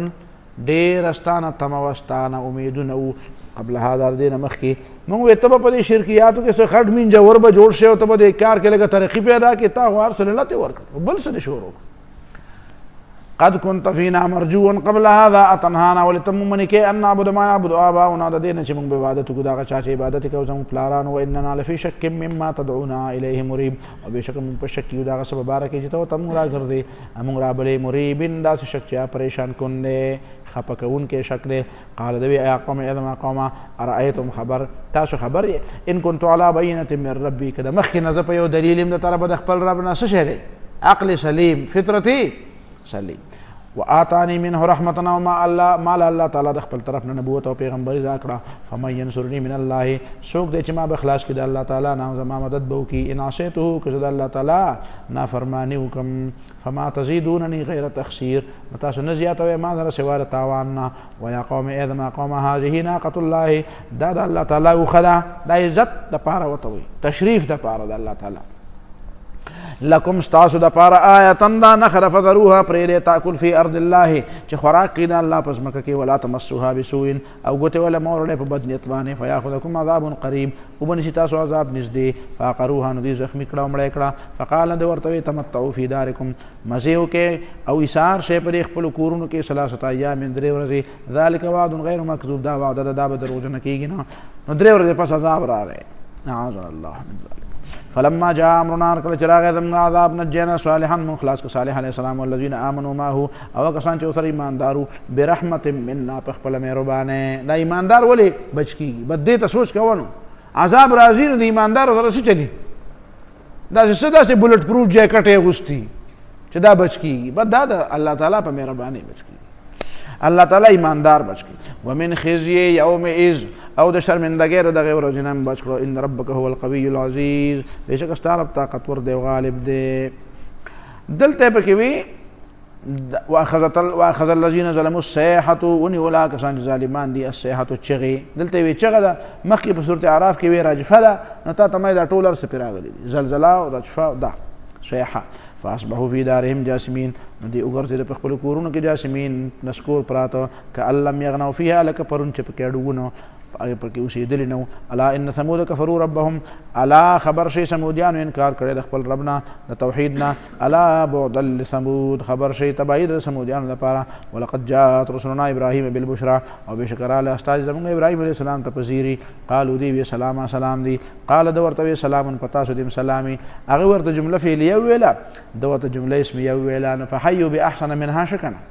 ډېر ستانه تمه وه ستانه امیدونه وو قبل هذا د دې نه مخکې موږ وایو ته به په دې شرکیاتو کې څه خټ منجور به جوړ شي او ته به د کار کې لږه ترقي پیدا کړې تا خو هر څه لته ورکړه بل څه دې شروع قد كنت فينا مرجوا قبل هذا اتنهانا ولتم منك ان نعبد ما يعبد اباؤنا د دین چې موږ به عبادت کو دا چا چې عبادت کوو زموږ پلارانو واننا لفي شك مما تدعونا اليه مريب او بشک موږ په شک یو دا سبب بارکه چې ته تم را ګرځي موږ را بلې مريب دا شک چې پریشان کون نه خپکون کې شک دی قال دوی ایا قوم اذا قوم ارايتم خبر تاسو خبر ان كنت على بينه من ربي کده مخکې نظر په یو دلیل د طرف د خپل رب نه څه شری عقل سلیم فطرتي سلیم وآتانی منه رحمتنا وما الله مال الله تعالی د خپل طرف نه نبوت او پیغمبري راکړه فمن ينصرني من الله څوک دی چې ما به خلاص کړي د الله تعالی نه زما مدد به وکړي ان عصيته که زه د الله تعالی نافرماني وکړم فما تزيدونني غیر تخسير تاسو نه زیاتوئ ما سره سوا د تاوان نه ویا قوم اذ ما قوم هذه ناقة الله دا د الله تعالی وخدا د عزت د پاره وته وي تشریف د پاره د الله تعالی لکم ستاسو د پاره آیتن دا نخره فذروها پرېږدئ تاکل فی ارض الله چې خوراک کړي د الله په ځمکه کې ولا تمسوها بسوء او ګوتې وله مه وړئ په بد نیت باندې فیاخذکم عذاب قریب وبنشي تاسو عذاب نږدې فعقروها نو دوی زخمي کړه او مړی کړه فقال د ورته وی تمتعوا فی دارکم مزې وکړئ او ایثار شئ په دې خپلو کورونو کې ثلاثة ایام درې ورځې ذلک وعد غیر مکذوب دا وعده ده دا به دروغجنه کېږي نه نو درې ورځې پس عذاب راغی اعاذنا الله من ذلک فلما جاء امرنا کله چې راغی زموږ عذاب نجینا صالحا من خلاص که صالح علیه السلام والذین آمنوا معه او کسان چې ورسره ایماندارو برحمت منا په خپله مهربانۍ دا ایماندار ولې بچ کېږي بد دې ته سوچ کوه نو عذاب راځي نو د ایماندارو سره څه چلي داسې څه داسې بلټ پروف جیکټ یې اغوستي چې دا بچ کېږي بد دا د الله تعالی په مهربانۍ بچ کېږي الله تعالی ایماندار بچ کړي ومن خزي یومئذ او د شرمندګۍ د دغې ورځې نه بچ کړو ان ربک هو القوي العزیز بېشکه ستا رب طاقتور دی او غالب دی دلته پکې وي واخذ الذین ظلموا الصیحة ونیولا کسان چې ظالمان دي الصیحة چغې دلته وی چغه ده مخکې په صورت اعراف کې وی راجفه ده نو تا ته دا ټول ارڅ پرې راغلي دي زلزله او رجفه ده صیحه فاصبحوا فی دارهم جاسمین نو دی وګرځېده په خپلو کورونو کې جاسمین نسکور پراته که لم یغنوا فیها لکه پرون چې پکې اډوونه هغې پر کې اوسېدلي نه الا ان ثمود کفروا ربهم الا خبر شي سمودیانو انکار کړی د خپل رب نه د توحید نه الا بعدا لثمود خبر شي تبعید د سمودیانو دپاره ولقد جاءت رسلنا ابراهیم بالبشرا او بېشکه راله استاد زموږ ابراهیم علیه السلام ته په زیري قالو دی وی سلاما سلام دی قال د ورته وی سلام په تاسو دیم سلامي هغې ورته جمله فعلیه وویله د ورته جمله اسمیه وویله نو فحیو باحسن منها شکنه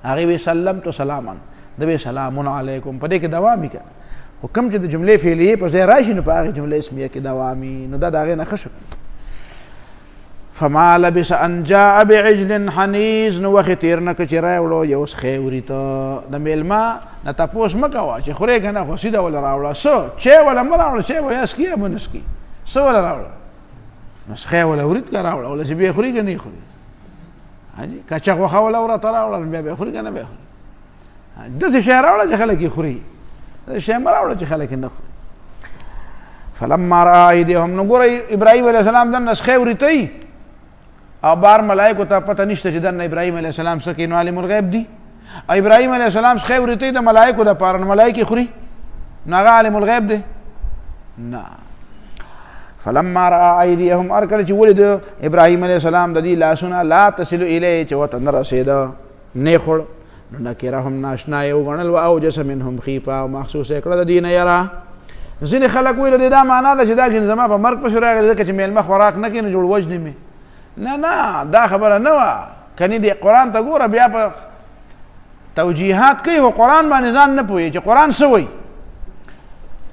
هغې وی سلمت سلاما د به سلام علیکم په دې کې دوام وي که خو کوم چې د جملې فعلیې په ځای راشي نو په هغې جمله اسمیه کې دوام وي نو دا د هغې نه ښه شو فما لبس ان جاء بعجل حنیز نو وخت تیر نه که چې راوړو یو سخی وریته د میلمه نه تپوس مه کوه چې خورې که نه خو سیده وله راوړه څه چای وله مه راوړه چای به یا سکي یا به نه سکي څه وله راوړه نو سخی وله ورید که راوړه وله چې بیا خوري که نه خوري کچه غوښه وله ورته راوړه نو بیا به خوري که نه بیا خوري داسې شی راوړه چې خلک یې خوري داسې شی مه راوړه چې خلک یې نه خوري فلما رأى ایدیهم نو ګوره ابراهیم علیه السلام دننه سخی وریتی او بار ملایکو ته پته نشته چې دننه ابراهیم علیه السلام څه کوي نو عالم الغیب دی او ابراهیم علیه السلام سخی وریتی د ملایکو دپاره نو ملایک یې خوري نو هغه عالم الغیب دی نه فلما رأى ایدیهم هر کله چې ولید ابراهیم علیه السلام د دې لاسونه لا تصل الیه چې ورته نه رسېده نه خوړ نو نکرهم ناشنا یې وګڼل و اوجس منهم خیفه او محسوس یې کړه د دې نه یره ځینې خلک ویل د دا معنا ده چې دا چې زما په مرګ پسې راغلی ځکه چې میلمه خوراک نه کوي نو جوړ وژنې مې نه دا خبره نه وه کني دې قرآن ته ګوره بیا په توجیحات کوي خو قرآن باندې ځان نه پوهېږي چې قرآن څه وایي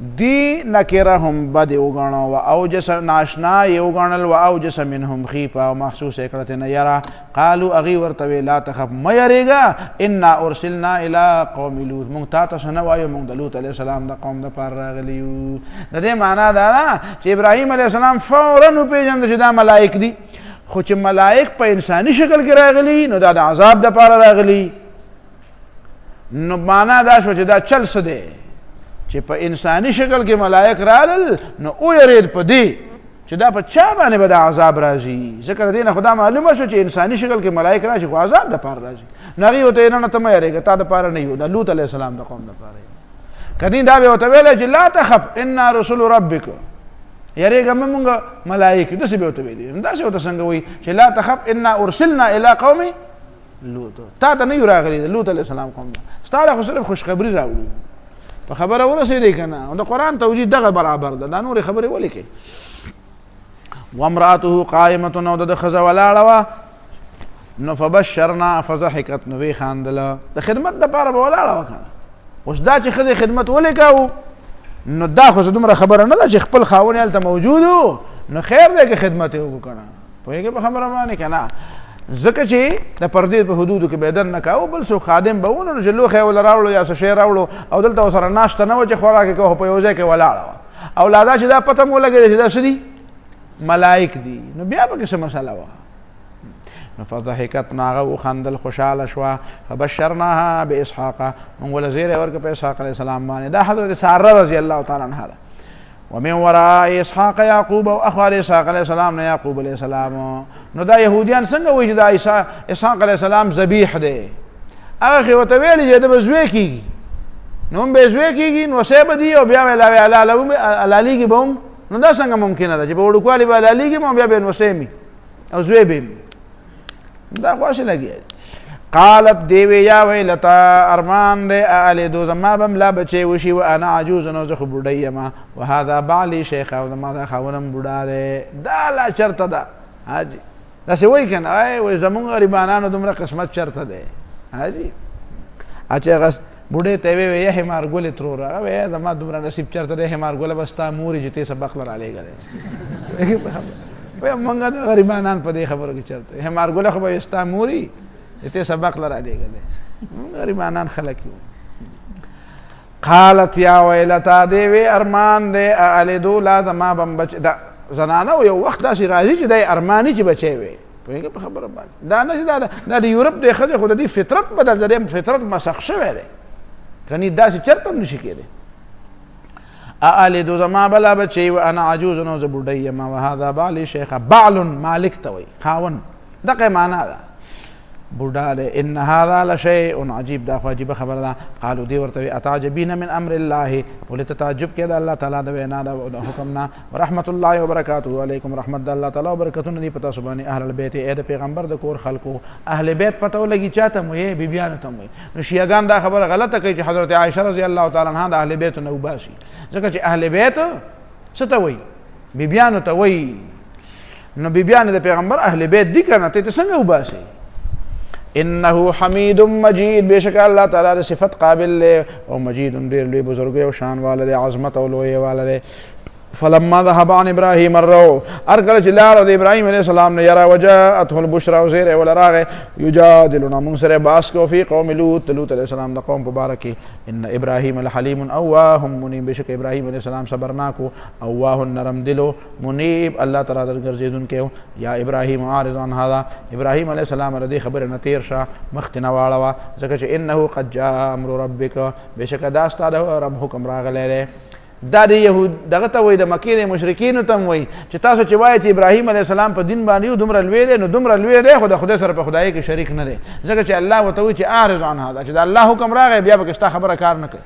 دی نکرهم بد وګڼو و اوجس ناشنا یې وګڼل و اوجس منهم خیفه او محسوس یې کړه ترې نه یره قالو هغې ورته وی لا تخف مه یریږه انا ارسلنا الی قوم لوط موږ تا ته څه نه وایو موږ د لوط علیه السلام د قوم دپاره راغلي یو د دې معنا دا ده چې ابراهیم علیه السلام فورا وپېژنده چې دا ملایک دي خو چې ملایک په انساني شکل کې راغلي نو دا د عذاب دپاره راغلي نو معنا دا شوه چې دا چل څه دی چې په انساني شکل کې ملایک رالل نو ویرېد په دې چې دا په چا باندې به دا عذاب راځي. ځکه د دې نه خو دا معلومه شوه چې انساني شکل کې ملایک راشي خو عذاب دپاره راځي. نو هغې ورته نه ته مه یېرېږه تا دپاره نه یو، د لوط علیه السلام د قوم دپاره یو. که نه دا به ورته ویلی چې لا تخف انا رسول ربک، یېرېږه مه مونږ ملایک، داسې به ورته ویلي. داسې ورته څنګه وایي چې لا تخف انا ارسلنا الی قوم لوط، تا ته نه یو راغلي د لوط علیه السلام قوم ته، ستا له خو صرف خوشخبري راوړو. په خبره ورسېدی که نه؟ د قرآن توجیه دغه برابر ده، دا نورې خبرې ولې کوي. وامرأته قائمة، او د ښځه ولاړه وه نو فبشرنا فضحکت، نو ویې خاندله. د خدمت دپاره به ولاړه وه که نه. اوس دا چې ښځې خدمت ولې کوو نو دا خو دومره خبره نه ده چې خپل خاوند هلته موجود و نو خیر دی که خدمت یې وکړو که نه. پوهېږې په خبره باندې که نه؟ ځکه چې د پردې په حدودو کې به دننه کوو، بل څوک خادم به و نو چې لوښی یې ورله راوړو یا څه شی راوړو او دلته ورسره ناشته نه وه چې خوراک یې کوو، په یو ځای کې ولاړه وه او لا دا چې دا پته مو ولګېده چې دا څه دي ملائک دي، نو بیا پکې څه مسله وه. نو فضحکت، نو هغه وخندل، خوشحاله شوه. فبشرناها باسحاق، موږ ورله زیری ورکړه په اسحاق علیه السلام باندې. دا حضرت ساره رضی الله تعالی عنها ده. ومن وراء اسحاق یعقوب، او اخو اسحاق علیه السلام نه یعقوب علیه السلام. نو دا یهودیان څنګه وایي چې دا اسحاق علیه السلام ذبیح دی؟ هغه خو ورته ویلي چې د به زوی کېږي، نو هم به یې زوی کېږي، نو وسی به دي او بیا به حلالېږي به هم. نو دا څنګه ممکنه ده چې په وړوکوالي به حلالېږي او بیا به یې نوسی مي او زوی به مي؟ دا خو هسې لګیا دی. قالت دیوی یا ویلتا، ارمان دی الیدو زما به ملا بچی وشي، و انا عجوز، نو زه خو بوډۍ یم، و هذا بعلی شیخ، او زما دا خاونم بوډا دی. دا لا چرته ده حاجي، داسې وایي که نه؟ وایي زمونږ غریبانانو دومره قسمت چرته دی حاجي. چې هغه بوډۍ ته یې ویې یا حمار ګلې تروره، هغه وایي زما دومره نصیب چرته دی، حمار ګله به ستا مور یې چې تی سبق له رالیږلی. وایي مونږ د غریبانان په دې خبرو کې چرته، حمار ګله خو به ستا مور یي چې تی سبق له رالیږلی. مونږ غریبانان خلک یو. قالت یا ویلتا، دی وی ارمان دی الیدو، لا زما به بچ. دا زنانه و یو وخت داسې راځي چې دی ارماني چې بچی وی. پوهېږې په خبره باندې؟ دا نه چې دا د یورپ دی ښځې خو د دې فطرت بدل، د دې فطرت مسخ شوی دی که نه داسې چرته هم نشي کېدی. الیدو زما بلا بچی، و انا عجوز، نو زه بوډۍ یم، و هذا بعلی شیخه. بعل مالک ته وایي، خاون، دغه معنا ده بوډا دی. ان هذا لشیء عجیب، دا خو عجیبه خبره ده. قالو دی ورته وی اتعجبین من امر الله، ولې ته تعجب کې د الله تعالی د وینا د حکم نه. ورحمت الله وبرکاته علیکم، رحمت د الله تعالی وبرکاتونه دي په تاسو باندې. اهل البیت، ای د پیغمبر د کور خلکو. اهل بیت پته ولګي چاته وایي؟ بیبیانو ته وایي. نو شیعګان دا خبره غلطه کوي چې حضرت عایشه رضی الله تعالی عنها د اهل بیت نه وباسي، ځکه چې اهل بیت څه ته وایي؟ بیبیانو ته وایي. نو بیبیانو د پیغمبر اهل بیت دي که نه؟ ته څنګه وباسي؟ انه حمید مجید، بېشکه الله تعالی د صفت قابل دی او مجید ډېر لوی بزرګۍ او شان والا دی، عظمت او لویۍ والا دی. فلما ذهب عن ابراهیم الروع، هر کله چې لاړه د ابراهیم علیه السلام نه یره، وجاءته البشرا، او زیری ورله راغی، یجادلنا موږ سره بحث کوو فی قوم لوط، لوط علیه السلام د قوم په باره کې. ان ابراهیم لحلیم اواه منیب، بېشکه ابراهیم علیه السلام صبرناک و اواه نرم دلو منیب، الله تعالی ته ګرځېدونکی و. یا ابراهیم اعرض عن هذا، ابراهیم علیه السلام د دې خبرې نه تېر شه، مخکې نه واړوه، ځکه چې انه قد جاء امر ربک، بېشکه دا ستا د رب حکم راغلی دی. دا د یهود دغه ته وایي، د مکې د مشرکینو ته هم وایي چې تاسو چې وایئ چې ابراهیم علیه السلام په دین باندې یو دومره لوی دی، نو دومره لوی دی خو د خدای سره په خدایۍ کې شریک نه دی، ځکه چې الله ورته وایي چې اعرض عن هذا، چې د الله حکم راغی بیا پکې ستا خبره کار نه کوي.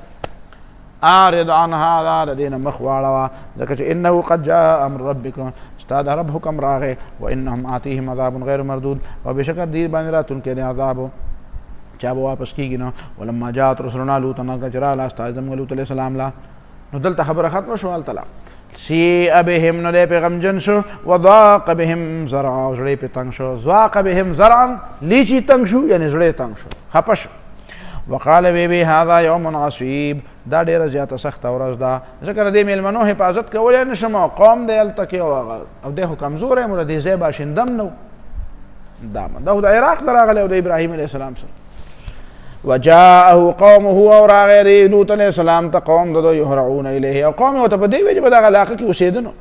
اعرض عن هذا، د دې نه مخ واړوه، ځکه چې انه قد جاء امر ربک، ستا د رب حکم راغی. وانهم آتیهم عذاب غیر مردود، او بېشکه دې باندې راتلونکی دی عذاب چا به واپس کېږي نه. ولما جاءت رسلنا لوطا، کله چې راغله استاد زموږ لوط علیه السلام لا، نو دلته خبره ختمه شو. هلته سیء بهم، نو دی پې غمجن شو. وضاق بهم زرعا، او زړه یې پې تنګ شو. ضاق بهم زرعا، لیچي تنګ شو، یعنې زړه یې تنګ شو، خفه شو. وقال وی هذا یوم عصیب، دا ډېره زیاته سخته ورځ ده، ځکه د دې مېلمنو حفاظت کولی نه شم، او قوم دی هلته کې او دی خو کمزوری یم، د دې ځای باشندم نه و، دا خو د عراق نه راغلی او د ابراهیم علیه السلام سره. وجاءه قومه، او راغی دی لوط علیه السلام ته قوم دده، یهرعون الیه، او قوم ورته په دې وجې په دغه علاقه کې اوسېده نو،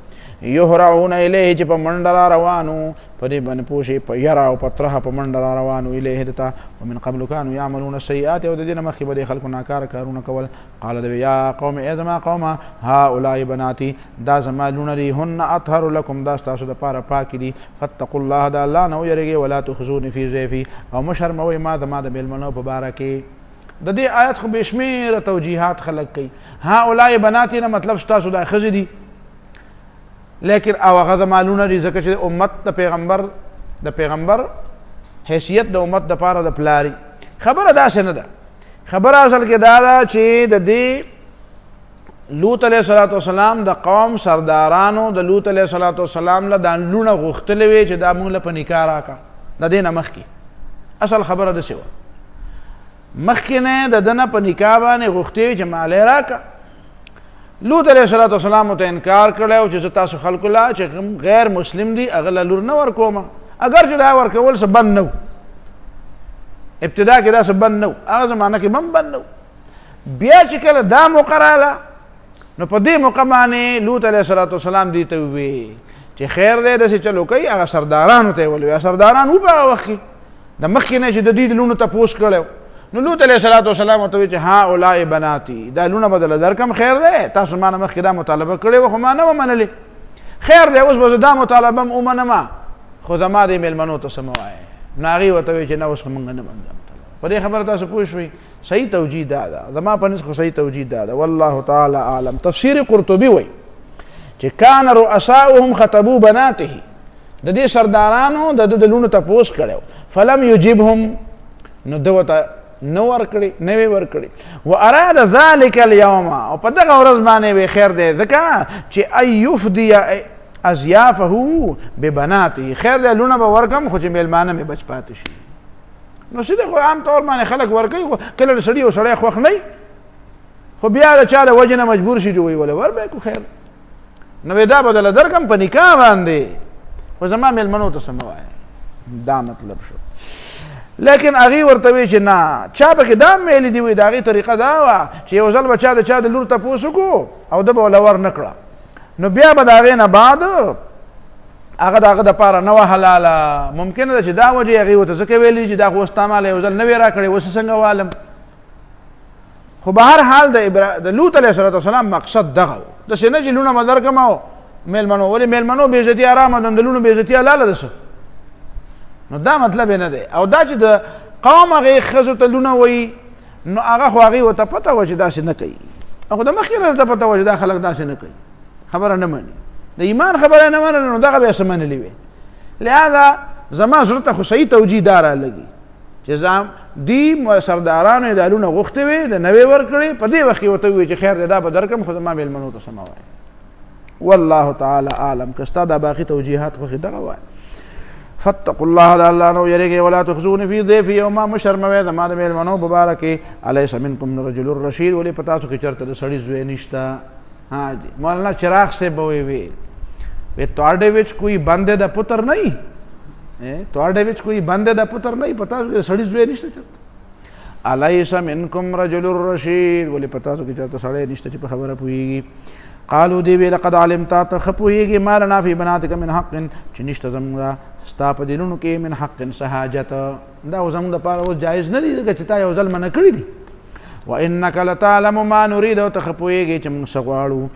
یهرعون الیه چې په منډه را روانو په دې باندې پوه شئ په یره او په ترهه په منډه را روانو الیه دته ومن قبل کانوا یعملون السیئات او د دې نه مخکې به دې خلکو ناکاره کارونه کول قال دوی یا قوم ای زما قومه هؤلاء بناتي دا زما لونه دي هن اطهر لکم دا ستاسو دپاره پاکې دي فاتقوا الله د الله نه ویرېږئ ولا تخزوني فی ضیفي او مه شرموئ ما زما د مېلمنو په باره کې د دې آیت خو بې شمېره توجیحات خلک کوي هؤلاء بناتي نه مطلب ستاسو دا ښځې دي لیکن او هغه زما لونه دي ځکه چې امت د پیغمبر حیثیت د امت دپاره د پلاري خبره داسې نه ده خبره اصل کې دا ده چې د دې لوط علیه صلات وسلام د قوم سردارانو د لوط علیه صلات وسلام له دا لونه غوښتلې وې چې دا موږ له په نکاح راکړه د دې نه مخکې اصل خبره داسې وه مخکې نه د ده نه په نکاح باندې غوښتې وې چې مالی راکړه لوط علیه صلات وسلام ته انکار کړی چې زه تاسو خلکو له چې غیر مسلم دي هغه له لور نه ورکومه اگر چې دا ورکول څه بند نه و ابتدا کې دا څه بند نه و هغه زمانه کې هم بند نه و بیا چې کله دا موقع راغله نو په دې موقع باندې لوط علیه صلات وسلام دې ته وویې چې خیر دی داسې چلو کوي هغه سردارانو ته یې ولوی سرداران و په هغه وخت کې د مخکې نه چې د دې د لونو تپوس کړی نو لوط علیه صلات وسلام ورته وویل چې هؤلاء بناتي دا لونه به دله درکم خیر دی تاسو ما نه مخکې دا مطالبه کړې وه خو ما نه وه منلې خیر دی اوس به زه دا مطالبه هم ومنمه خو زما دې مېلمنو ته څه مه وایې نو هغې ورته وویل چې نه اوس خو موږ نه منو په دې خبره تاسو پوه شوئ صحیح توجیه دا ده زما په نس خو صحیح توجیه دا ده والله تعالی اعلم تفسیر قرطبي وایي چې کان رؤساؤهم خطبوا بناته د دې سردارانو د ده د لونو تپوس کړی فلم یجبهم نو ده ورته نه ورکړي نه وی ورکړي واراد ذلك اليوم او په دغه ورځ باندې وی خیر دی ځکه چې ای یفدي اضیافه ببناته خیر دی لونه به ورکم خو چې میلمانه مې بچ پاتې شي نو سیده خو عام طور باندې خلک ورکوي کله د سړي او سړی خوښ نه خو بیا د چا د وجې نه مجبور شي چې وایي ولې وربی کو خیر نو دا به دله درکم په نکاح باندې خو زما میلمنو ته څه مه وایه دا مطلب شو لیکن هغې ورته وی چې نه چا پکې دا میلې دي وایي د هغې طریقه دا وه چې یو ځل به چا د لور تپوس وکړو او ده به وله ور نه کړه نو بیا به د هغې نه بعد هغه د هغه دپاره نه وه حلاله ممکنه ده چې دا وجې هغې ورته ځکه ویلي چې دا خو اوس تا ماله یو ځل نه وې راکړې اوس څنګه والم خو به هر حال د لوط علیه صلات وسلام مقصد دغه و داسې نه چې لونه به درکړم او میلمنو ولې میلمنو بې عزتي ارامه ده د لونو بې عزتي حلاله ده څه نو دا مطلب یې نه دی او دا چې د قوم هغې ښځو ته لونه وایي نو هغه خو هغې ورته پته وه چې داسې نه کوي خو د مخکې نه ورته پته وه چې دا خلک داسې نه کوي خبره نه مني د ایمان خبره نه منله نو دغه بیا څه منلې وې لهذا زما زړه ته خو صحیح توجیه دا رالګي چې دې سردارانو یې دا لونه غوښتې وې د نه وې ورکړې په دې وخت کې ورته ووایي چې خیر دی دا به درکړم خو زما مېلمنو ته څه مه وایه والله تعالی اعلم که ستا دا باقي توجیحات خوښې دغه وایه فاتقوا الله د الله نه ویرېږئ ولا تخزوني فی ضیفي او ما مه شرموئ زما د مېلمنو په باره کې الیس منکم رجل رشید ولې په تاسو کې چېرته د سړي زوی نشته हाँ जी मौलाना चिराग से बोए वे ਤੁਹਾਡੇ ਵਿੱਚ कोई बंदे दा पुत्र नहीं ਤੁਹਾਡੇ ਵਿੱਚ कोई बंदे दा पुत्र नहीं पता सड़ी जुए निश्चित चलता अलाइसा मिनकुम रजुलुर रशीद बोले पता सो कि चलता सड़े निश्चित पे खबर पुईगी قالوا دی وی لقد علمتا تخپویږي ما لنا فی بناتک من حق چنشت زمغا ستا په دینونو کې من حق سہاجت دا زمغ د پاره جایز نه دی چې تا یو ظلم نه کړی دی وانك لتعلم ما نريد تخپویږي چې موږ سغواړو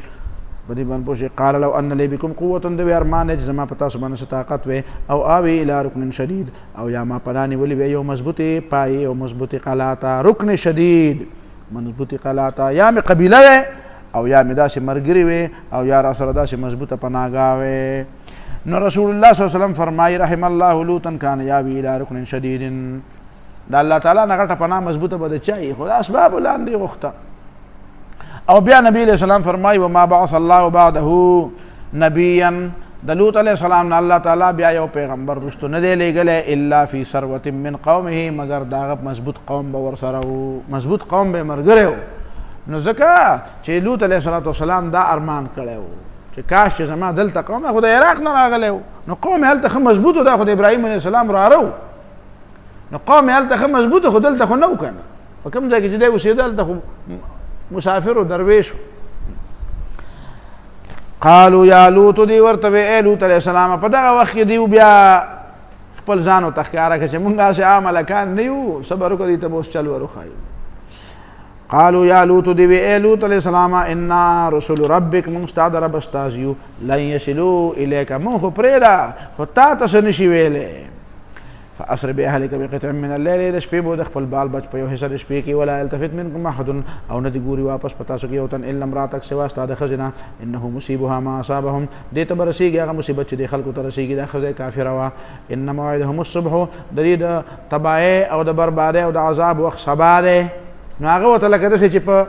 بدی باندې پوښي قال لو ان لي بكم قوه د ارمان چې زما پتا سبحانه طاقت و او اوي الى ركن شديد او یا ما پرانی ولي یو مضبوطی پای او مضبوطی قلاتا ركن شديد مضبوطی قلاتا یا می قبیله او یا می داسې مرګري وي او یا را سره داسې مضبوطه پناهګاه وي نو رسول الله صلی الله علیه وسلم فرمایي رحم الله لوطا كان یاوي الى ركن شديد دا الله تعالی نه غټه پناه مضبوطه بده چي خدا اسباب لاندې وخته او بیا نبی علیہ السلام فرمایي وما بعث الله بعده نبيا د لوط علیہ السلام نه الله تعالی بیا یو پیغمبر رستو نه دی لېږلی الا فی ثروة من قومه مگر دا مضبوط قوم به ورسره و مضبوط قوم به ملګری و نو ځکه چې لوط علیه السلام دا ارمان کړی و چې کاش چې زما دلته قوم خو د عراق نه راغلی و نو قوم یې هلته ښه مضبوط و دا خو د ابراهیم علیه السلام راره و نو قوم یې هلته ښه مضبوط خو دلته خو نه و که نه په کوم ځای کې چې دی اوسېده هلته خو مسافر و درویش و قالو یا لوط دی ورته ای لوط علیه السلام په دغه وخت کې دیو بیا خپل ځان ورته ښکاره کړه چې مونږ هسې عام هلکان نه یو صبر وکړه دې ته به اوس چل ور وښایو قالو یا لوط دی ای لوط علیه السلام انا رسول ربک مونږ ستا د رب استاز یو لن یصلو الیک مونږ خو پرېږده خو تا ته څه نشي ویلی فاسر باهلک بقطع من الليل د شپې به د خپل بال بچ په یو حصه د شپې کې ولا التفت منکم احد او نه دي ګوري واپس په تاسو کې یو تن الا امراتک سوا ستا د ښځې نه انه مصیبها ما اصابهم دې ته به رسېږي هغه مصیبت چې د خلکو ته رسېږي دا ښځه کافره وه ان موعدهم الصبح د دې د تباهۍ او د بربادۍ او د عذاب وخت سبا دی نو هغه ورته لکه داسې چې په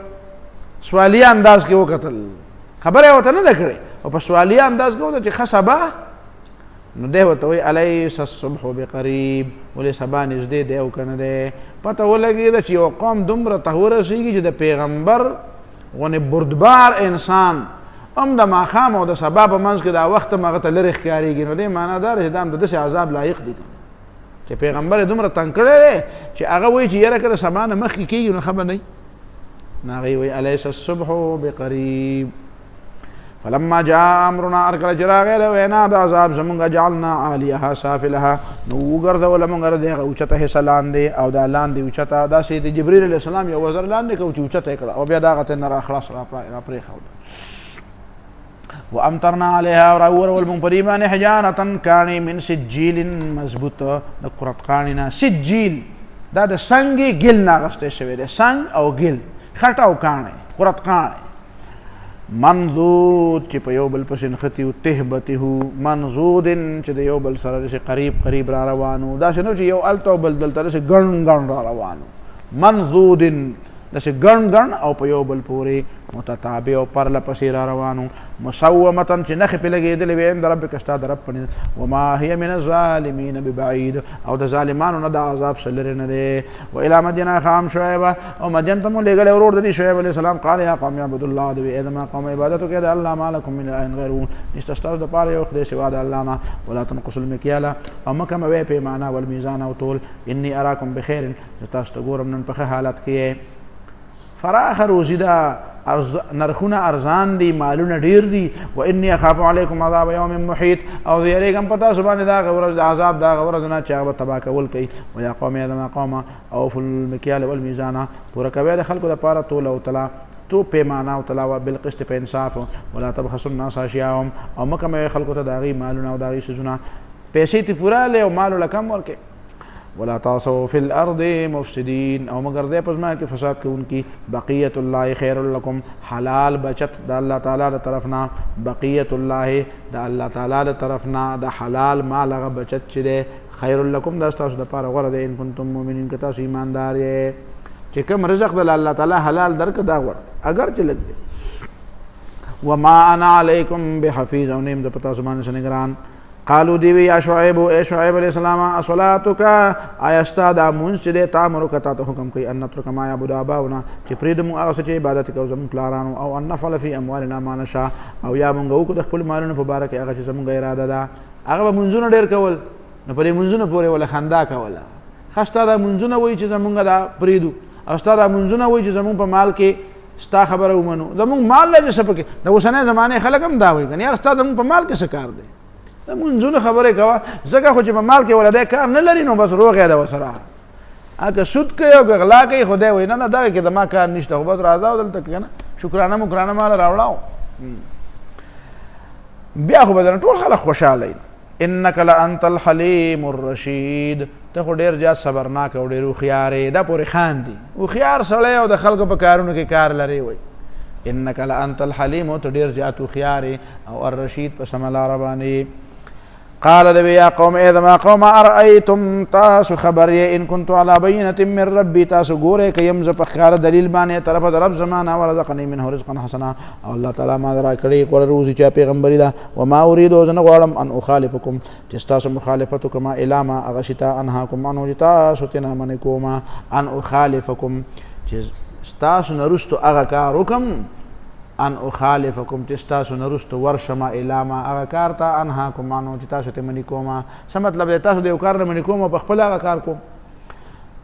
سوالیه انداز کې وکتل خبره یې ورته نه ده کړې او په سوالیه انداز کې وته چې ښه سبا نو دی ورته وایي الیس الصبح بقریب ولې سبا نږدې دی او که نه دی پته ولګېده چې یو قوم دومره ته ورسېږي چې د پیغمبر غونې بردبار انسان هم د ماښام او د سبا په منځ کې دا وخت هم هغه ته لرې ښکارېږي نو دې معنا دا ده چې دا هم د داسې عذاب لایق دي چې پیغمبر یې دومره تنګ کړی دی چې هغه وایي چې یاره که د سبا نه مخکې کېږي نو ښه به نه وي نو هغه یې وایي الیس الصبح بقریب فلما جاء امرنا ارکل چراغی له وینا د عذاب زمونږ جعلنا عالیها سافلها نو وګرځوله مونږ د هغه اوچته حصه لاندې او دا لاندې اوچته داسې د جبریل علیه السلام یو وزر لاندې کړه چې اوچته یې کړه او بیا د هغه ته نه راخلاص راپرېښوده وامطرنا علیها راورول مونږ په دې باندې حجارة کاڼي من سجیل مضبوط د قرط کاڼي نه سجیل دا د سنګ ګل نه اخیستی شوی دی سنګ او ګل خټ او کاڼی قرط کاڼی منضود چې په یو بل پسې نښتي و تهبته منضودن چې د یو بل سره داسې قریب را روانو داسې نه چې یو هلته او بل دلته داسې ګڼ را روانو منضودن داسې ګڼ او په یو بل پورې متتابع او پرله پسې را روانو مسومتن چې نښې پې لګېدلې وې عند ربک ستا د رب په نزد وما هي من الظالمین ببعید او د ظالمانو نه د عذاب څه لرې نه دی والى مدین اخاهم شعیبه او مدین ته مو لېږلی ورور د دې شعیب علیه السلام قال یا قوم اعبدوا الله دوی ای زما قوم عبادت وکړئ د الله ما لکم من اله غیره نشته ستاسو دپاره یو خدای سوا د الله نه ولا تنقصوا المکیال او مه کموئ پیمانه والمیزان او تول انی اراکم بخیر زه تاسو ته ګورم نن په ښه حالت کې فراخ روزی دا نرخونه ارزان دي مالونه ډیر دي و انی اخاف علیکم عذاب یوم محیط او زه یریږم په تاسو باندې د هغه ورځ د عذاب د هغه ورځ نه چې هغه به تباه کول کوي و یا قوم زما قومه اوفوا المکیال والمیزان پوره کوئ د خلکو دپاره طول او تلا تو پیمانه او تلا بالقسط په انصاف ولا تبخسوا الناس اشیاءهم او مه کموئ خلکو ته د هغوی مالونه او د هغوی څیزونه پیسې ترې پوره هلې او مال له کم ورکړئ ولا تعصوا في الارض مفسدين او مگر دې پس ما کې فساد کوونکی بقیت الله خیر لكم حلال بچت د الله تعالی د طرفنا بقیت الله د الله تعالی د طرفنا د حلال مال هغه بچت چې دی خیر لكم دا تاسو لپاره غوره دی ان کنتم مؤمنین که تاسو ایماندار یې چې کوم رزق د الله تعالی حلال درکړه دا غوره اگر چې لږ دی وما انا علیکم بحفیظ او نیم د پتا زمانه سنگران قالو دیوی یا شعیب اے شعیب علیہ السلام اصلاتک آیا ستا دا مونځ چې دی تامرک تا ته حکم کوي ان نترک ما یعبد آباؤنا چې پرېږدو مونږ هغه څه چې عبادت کوو زموږ پلارانو او ان نفعل فی اموالنا ما نشاء او یا مونږ وکړو د خپلو مالونو په باره کې هغه چې زموږ اراده ده هغه به مونځونه ډېر کول نو په دې مونځونو پورې وله خندا کوله ښه ستا دا مونځونه وایي چې زمونږ دا پرېږدو او ستا دا مونځونه وایي چې زمونږ په مال کې ستا خبره ومنو زمونږ مال دی چې څه پکې د اوسنۍ زمانې خلک هم دا وایي که نه یار ستا زمونږ په مال کې څه کار دی د مونځونو خبرې کوه ځکه خو چې په مال کې وله دی کار نه لري نو بس روغ یې ده ورسره که سود کوي او که غلا کوي خو دی وایي نه نه دغه کې د ما کار نشته خو بس راځه او دلته که نه شکرانه مکرانه ماله راوړه بیا خو به درنه ټول خلک خوشحاله وي انک لانت الحلیم الرشید ته خو ډېر زیات صبرناک او ډېر هوښیار یې دا پورې خاندي هوښیار سړی او د خلکو په کارونو کې کار لري وایي انک لانت الحلیم ته ډېر زیات هوښیار یې او الرشید په سمه لاره باندې قال دوی یا قوم ای زما قوم ارأیتم تاسو خبر یې ان کنتو علی بینة من ربی تاسو ګورئ که یم زه په ښکاره دلیل باندې طرفه د رب زما نه ورزقنی منه رزقا حسنا او الله تعالی ما را کړې غوره روزي چې پیغمبري ده وما اريد زه نه غواړم ان اخالفکم چې ستاسو مخالفت وکړم الی ما هغه شي ته انهاکم عنه چې تاسو ترې نه منې کوم ان اخالفکم چې ستاسو نه وروستو هغه کار وکړم ان اخالفکم چې ستاسو نه وروستو ورشمه الی ما هغه کار ته انهاکم عنه چې تاسو ته منې کوم څه مطلب دی تاسو د یو کار نه منې کوم او په خپله هغه کار کوم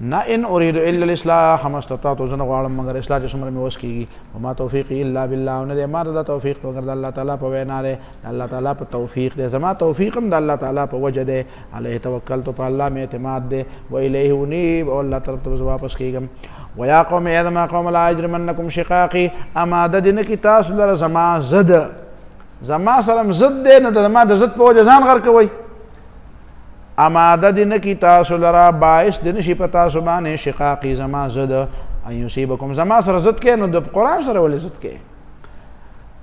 نه ان اريد الا الاصلاح ما استطعت زنه غواړم مگر اصلاح چې څومره مې وس کېږي وما توفیقي الا بالله او نه دی ما د توفیق مگر د الله تعالی په وینا دی الله تعالی په توفیق دی زما توفیق هم د الله تعالی په وجه دی علیه توکلت په الله مې اعتماد دی و الیه انیب او الله طرف ته واپس کېږم ویا قوم ای ما قوم لا یجرمنکم شقاقی اما د دې نه کې تاسو لره زما زد زما سره زد دی نه د ما د زد په وجه ځان غر کوئ اماده دې نه کی تاسو لرا باعث دې نشي په تاسو باندې شقاقي زما زد ان یصيبکم زما سره زد کې نو د قرآن سره ولې زد کې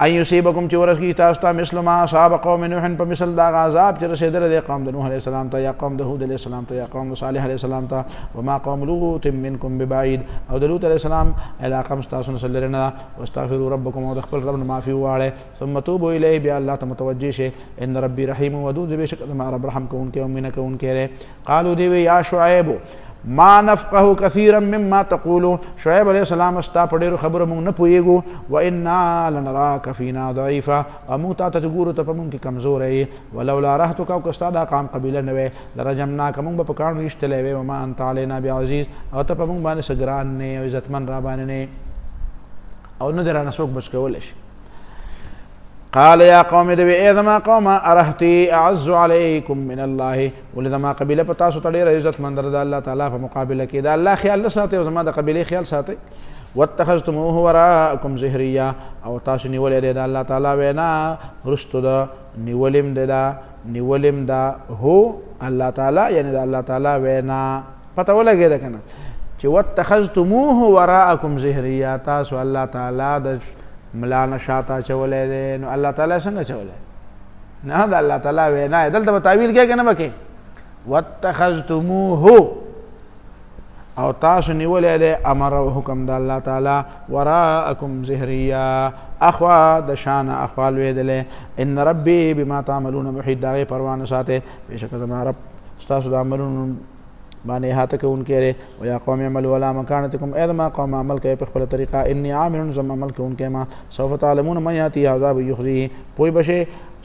ان یصيبکم چې ورسکی تاسو ته مثل ما اصحاب قوم نوح په مثل دا عذاب چې رسیدل د قوم د نوح علیه السلام ته یا قوم د هود علیه السلام ته یا قوم د صالح علیه السلام ته وما قوم لوط منکم ببعید او د لوط علیه السلام علاقه تاسو نه سره نه واستغفروا ربکم او د خپل رب نه معافي وغواړئ ثم توبوا الیه بیا الله ته متوجه شئ ان ربي رحیم ودود بشک ما رب رحم کوونکی او مینه کوونکی قالوا دی یا شعیب ما نفقه كثيرا مما تقولون شعیب علیہ السلام استا په ډیرو خبرو موږ نه پوهیږو و انا لنراک فینا ضعیفا او موږ تا ته ګورو ته په موږ کې کمزوری یې ولولا رهتک او که ستا دا قام قبیله نه وی لرجمناک موږ به په کاڼو ایشتلی وی وما انت علینا بعزیز او ته په موږ باندې څه ګران نه او عزتمن را باندې نه او نه دې رانه څوک بچ کولی شي قال يا قوم دوی ای زما قوم ارهتی اعز علیکم من الله ولې زما قبیله په تاسو ته ډېره عزتمند ده د الله تعالی په مقابله کې د الله خیال نه ساتئ او زما د قبیلې خیال ساتئ واتخذتموه وراءکم ظهریا او تاسو نیولې دی د الله تعالی وینا وروستو ده نیولم ده هو الله تعالی یعنی د الله تعالی وینا پته ولګېده که نه چې واتخذتموه وراءکم ظهریا تاسو الله تعالی د ملانا شاته چولی دی نو الله تعالی څنګه چولی نه د الله تعالی وینا دلته به تعویل کې که نه به کې واتخذتموه او تاسو نیولی دی امر او حکم د الله تعالی وراءکم ظهریا اخوا د شان اخوال ویدلی ان ربی بما تعملون محیط د هغې پروا نه ساتئ بېشکه زما رب ستاسو د عملونو باندې احاطه کوونکی دی ویا قوم اعملوا علی مکانتکم ای زما قوم عمل کوئ په خپله طریقه انی عامل زم عمل کوونکی ما سوف تعلمون من یاتیه عذاب یخزیه پوی بشئ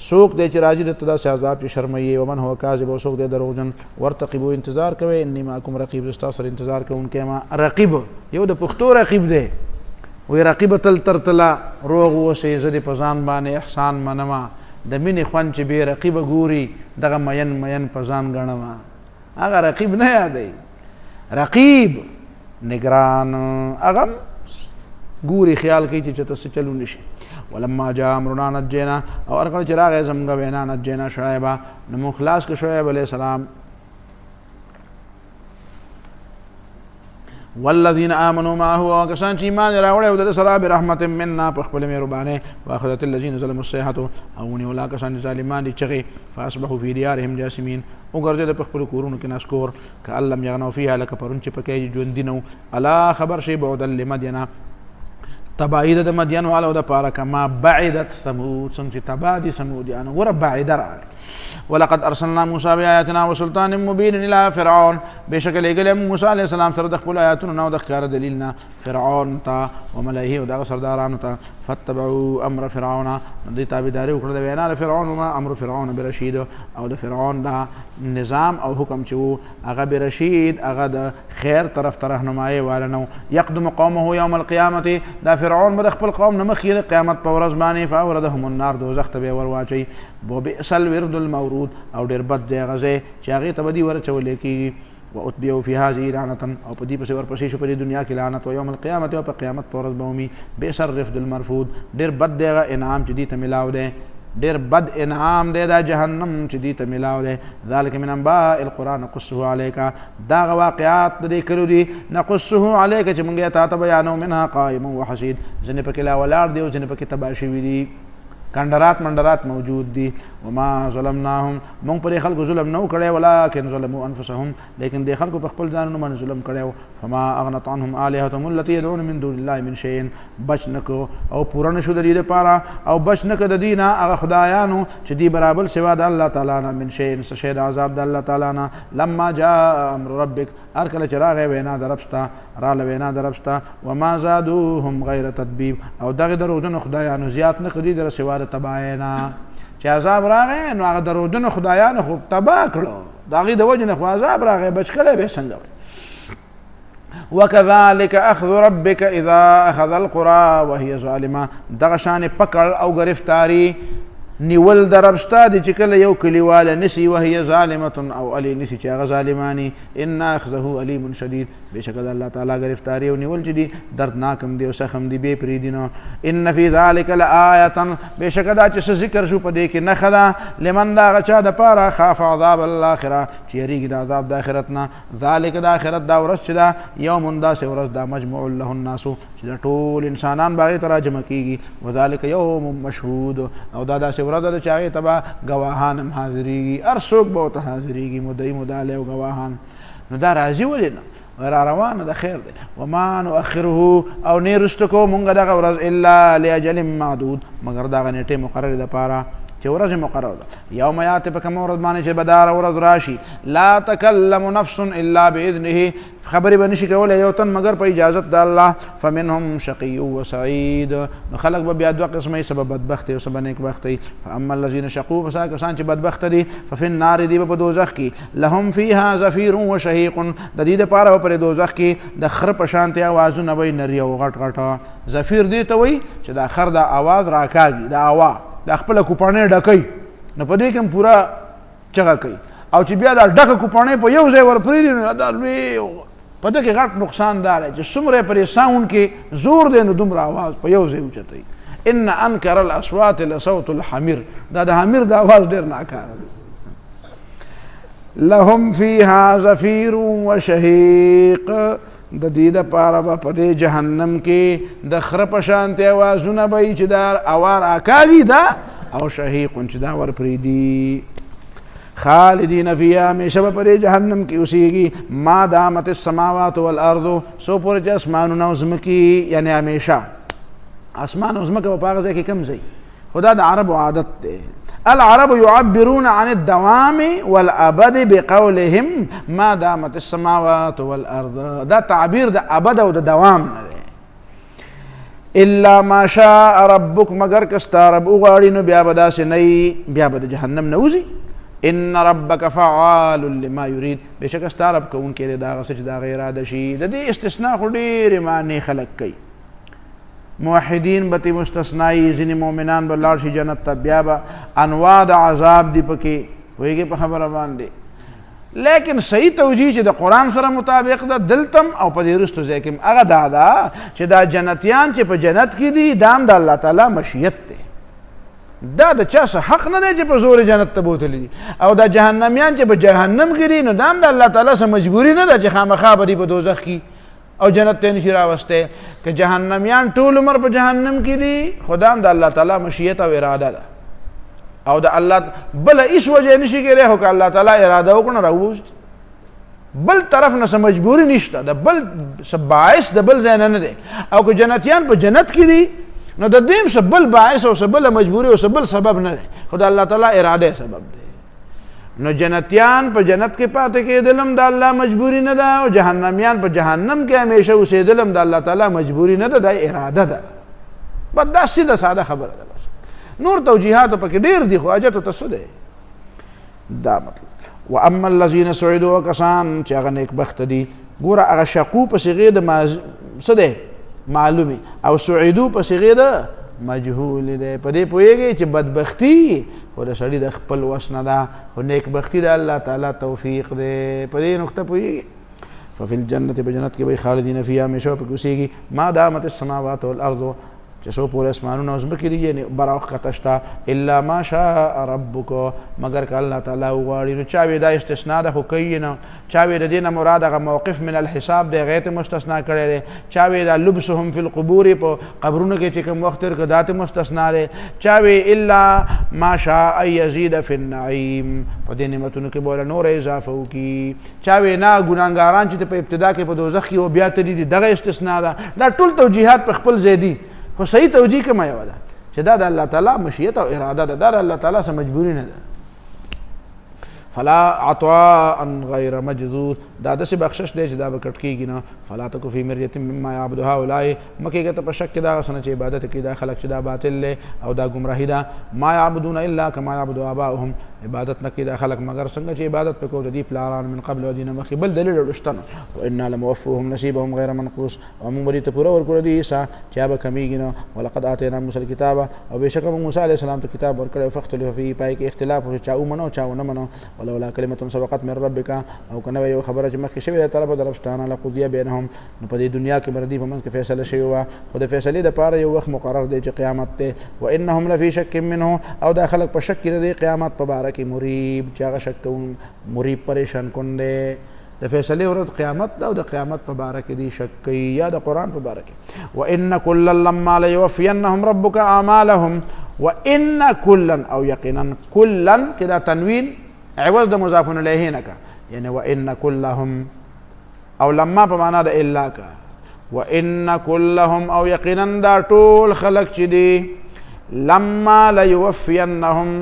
څوک دی چې راځي درته داسې عذاب چې شرموي ومن هو کاذب او څوک دی دروغجن ورتقبو انتظار کوئ انی معکم رقیب زه ستاسو سره انتظار کوونکی ما رقیب یو د پښتو رقیب دی وی رقیب تل تر تله روغ اوسئ زه دې په ځان باندې احسان منمه د مینې خوند چې بې رقیبه ګوري دغه مین په ځان ګڼمه هغه رقیب نه یادوي رقیب نگران هغه ګوري خیال کوي چې چېرته څه چلو نه شي ولما جاء امرنا نجینا او هر کله چې راغی زموږ وینا نجینا شعیبه نو موږ خلاص کړو شعیب علیه السلام والذین آمنوا معه وکسان چې ایمان راوړی او د سره برحمت منا په خپل مهربانۍ واخذت الذین ظلموا الصیحة او ونیولا کسان ظالمان دي چغې فاصبحوا فی دیارهم جاثمین وګرځېدل په خپلو کورونو کې ناسکور کأن لم یغنوا فیها لکه پرون چې پکې ژوندي نه وو الا خبر شي بعدا لمدینه تبعید د مدین والو د پاره کما بعدت ثمود څنګه چې تبا دي ثمودیانو ور بعید راغلی ولقد ارسلنا موسی بآیاتنا وسلطان مبین الى فرعون بشک لګل موسی علیه السلام سره د خپل آیاتونو نو د ښکار دلیلنا فرعون ته وملئه او دغه سردارانو ته فاتبعوا امر فرعون د تابعداري وکړه د وینا د فرعون وما امر فرعون برشید او د فرعون دا نظام او حکم چې وو هغه برشید هغه د خیر طرف ته رهنمایي والنو یقدم قومه یوم القیامه دا فرعون به د خپل قوم نه مخکې د قیامت په ورځ باندې فاوردهم النار دوزخ ته به ور واچوي وبئس الورد المورود او ډېر بد دی هغه ځای چې هغې ته به دي ورچولی کېږي واتبعوا في هذه لعنة او په دې پسې ورپسې شو په دې دنیا کې لعنت و یوم القیامت او په قیامت په ورځ به ومي بئس الرفد المرفود ډېر بد دی هغه انعام چې دې ته ملاو دی ډېر بد انعام دی دا جهنم چې دې ته ملاو دی ذلک من انباء القرآن نقصه علیک دا هغه واقعات د دې کلو دي نقصه علیک چې موږ یې تا ته بیانو منها قائم وحصید ځینې پکې لا ولاړ دي او ځینې پکې تباه شوي دي کندرات منډرات موجود دي وما ظلمناهم مونږ پرې خلکو ظلم نه کړی ولکن ظلموا انفسهم لیکن دې خلکو په خپل ځانونو باندې ظلم کړی فما اغنت عنهم آلهتهم التي يدعون من دون الله من شيء بچ نکو او پوره نشو د دې دپاره او بچ نکه د دې نه هغه خدایانو چې دې برابر سوا د الله تعالی نه من شيء څه شی د عذاب د الله تعالی نه لما جاء امر ربک هر کله چې راغی وینا د رب ستا راله وینا د رب ستا وما زادوهم غیر تدبیب او دغه دروغجنو خدایانو زیات نه کړي در سوا د تباهۍ نه چې عذاب راغی نو هغه دروغجنو خدایانو خو تباه کړو د هغې د وجې نه خو عذاب راغی بچ کړی به څنګه وكذلك اخذ ربك اذا اخذ القرى وهي ظالمه. دغه شان پکړ او گرفتاری نیول دربستا دی چې کله یو کلیواله نسی وهي ظالمه او علی نسی چې هغه ظالمانی ان اخذه علیم شدید. بشک د الله تعالی گرفتاری او نیول چې دی دردناکم دی او سخم دی به پریدینو. ان فی ذلک لآیه بشک دا چې ذکر شو په دې کې نخدا لمن دا غچا د پاره خاف عذاب الاخره چې یریږي د عذاب د اخرت نه. ذالک د اخرت دا ورځ چې دا یوم دا سه ورځ دا مجموع له الناس چې ټول انسانان باغې تراجمه کیږي. وذالک یوم مشهود او دا سه ورځ د چاغې تبا گواهان هم حاضریږي هر څوک به ته حاضریږي مدعی مدعی او گواهان. نو دا راځي ولې نه را روانه د خیر دی. وما نؤخره او نه رسته کو مونږ دغه ورځ الا لاجل معدود مگر دا نیټه مقرره ده پاره چې ورځ مقرره ده. یوم یات په کوم ورځ باندې چې بدار ورځ راشي لا تکلم نفس الا باذنه خبرې بنشي کولای یو تن مگر په اجازت د الله. فمنهم شقي وسعيد نو خلق به بیا دوه قسمه سبب بدبخت او سبب نیکبختی. فاما الذين شقوا فسا کسان چې بدبخت دي ففي النار دی په دوزخ کې لهم فيها زفير وشهيق د دې لپاره په دوزخ کې د خر په شانتي आवाजونه وي نری او غټ غټ. زفير دی ته وي چې د خر د आवाज راکاږي د اوا د خپل کوپانې ډکې نو په دې کې پورا چغه کوي او چې بیا د ډکه کوپانې په یو ځای ورپریږي نو دا لوی په دې کې غټ نقصان دار چې څومره پرې ساوند کې زور دی نو دومره आवाज په یو ځای اوچتای. ان انکر الاصوات لصوت الحمير دا د حمیر د आवाज ډیر ناکاره. لهم فيها زفير وشهيق د دې د پاره په دې جهنم کې د خر په شانتي आवाजونه به چې دار اوار اکاوي دا او شهيق چې دا ور پریدي. خالدین فیها همیشه په جهنم کې اوسېږي ما دامت السماوات والارض سو پورې چې اسمانونه او ځمکې یعنی همیشه اسمان او ځمکه په هغه ځای کې کم ځای. خدا د عربو عادت دی. العرب يعبرون عن الدوام والابد بقولهم ما دامت السماوات والارض. دا تعبیر د ابد او د دوام نه دی. الا ما شاء ربک مگر کستا رب وغواړي نو بیا به داسې نه بیا به د جهنم نه وځي. ان ربک فعال لما يريد بشک ستا رب کوونکی دی دا غڅ چې دا غیر اراده شي. د دې استثناء خو ډېرې معنی خلق کوي. موحدین به مستثنایی ځینې مؤمنان به لاړ شي جنت ته بیا به انواع د عذاب دي پکې پوهېږي په خبره باندې. لیکن صحیح توجیه چې د قرآن سره مطابق ده دلتم او په دې وروستو ځای کې هغه دا ده چې دا جنتیان چې په جنت کې دي دا هم د الله تعالی مشیت دی. دا د چا څه حق نه دی چې په زور جنت ته بوتلی دي. او دا جهنمیان چې په جهنم کې دي نو دا هم د الله تعالی څه مجبوري نه ده چې خامخا به دي په دوزخ کې او جنت ته نشي راوستی. که جهنمیان ټول عمر په جهنم کې دي خدا هم د الله تعالی مشیت او اراده ده او د الله بله هېڅ وجه نشي کېدی خو که الله تعالی اراده وکړو نو راووځي. بل طرف نه څه مجبوري نشته د بل څه باعث د بل ځای نه دی. او که جنتیان په جنت کې دي نو د دې څه بل باعث او څه بل مجبوري او څه بل سبب نه دی خو د الله تعالی اراده سبب دی. نو جنتیان په جنت کې پاتې کېدلم د الله مجبوري نه ده او جهنمیان په جهنم کې همیشه اوسېدلم د الله تعالی مجبوري نه ده دا اراده ده. بس دا سیده ساده خبره ده. بس نور توجیهات پکې ډېر دي خو حاجت ته څه دی دا مطلب. واما الذين سعدوا کسان چې هغه نیکبخته دي ګوره هغه شقو په صیغې د څه دی معلومي او سعیدو په صیغې د مجهول دی. په دې پوهېږئ چې بدبختي خو د سړي د خپل وس نه ده خو نیکبختي د الله تعالی توفیق دی. په دې نقطه پوهېږي. ففي الجنة په جنت کې به خالدین فیها همیشه پکې اوسېږي ما دامت السماوات والارض چې څو پورې اسمانونه او ځمکې دي یعنې بره وښکته شته الا ما شاء ربک مگر که الله تعالی وغواړي. نو چا وی دا استثناء ده خو کوي نه. چا وی د دې نه مراد هغه موقف من الحساب دی هغې ته مستثنا کړی دی. چا وی دا لبسهم فی القبور په قبرونو کې چې کوم وخت تېر کړه دا ته مستثنا دی. چا وی الا ما شاء یزید فی النعیم په دې نعمتونو کې به نور اضافه وکړي. چا وی نه ګناهګاران چې په ابتدا کې په دوزخ کې او بیا تللي دي دغه استثناء ده. دا ټول توجیهات په خپل ځای دي خو صحیح توجیه کومه یوه ده چې دا د الله تعالی مشیت او اراده ده. دا د الله تعالی څه مجبوري نه ده. فلا عطاء غیر مجذوذ دا داسې بخشش دی چې دا به کټ کېږي نه. فلا تک فی مریة مما یعبد هؤلاء مه کېږه ته په شک کې دا څه نه چې عبادت کوي دا خلک چې دا باطل دی او دا ګمراهي ده. ما یعبدون الا کما یعبد آباؤهم عبادت نه کوي دا خلک مګر څنګه چې عبادت په کوو د دې پلاران من قبل او دینه مخکې بل دلیل ورشتنه وانا لموفوهم نصیبهم غیر منقوص او موږ دې ته پوره ورکړو دي عیسی چا به کمیږي نه ولقد آتینا موسی الکتاب او بېشکه موږ موسی علیه السلام ته کتاب ورکړی فاختلف فيه پای کې اختلاف و چا ومنو چا ونه منو ولولا کلمه سبقت من ربک او کنه یو خبره چې مخکې شوې ده طرف درفستانه لقضیه بینهم نو په دې دنیا کې بردي په منځ کې فیصله شوې وه خو د فیصلې دپاره یو وخت مقرر دی چې قیامت دی وانهم لفي شک منه او دا خلک په شک کې دی قیامت په باره کې مریب چې هغه شک کوم مریب پریشان کن دی د فیصلې ورځ قیامت ده او د قیامت په باره کې دی شک کوي یا د قرآن په باره کې وان کلا لما لیوفینهم ربک اعمالهم وان کلا او یقینا کلا کې دا تنوین عوض د مضاف الیه نه کا یعنی وان کلهم او لما په معنا د الا کا وان کلهم او یقینا دا ټول خلق چې دی لما لیوفینهم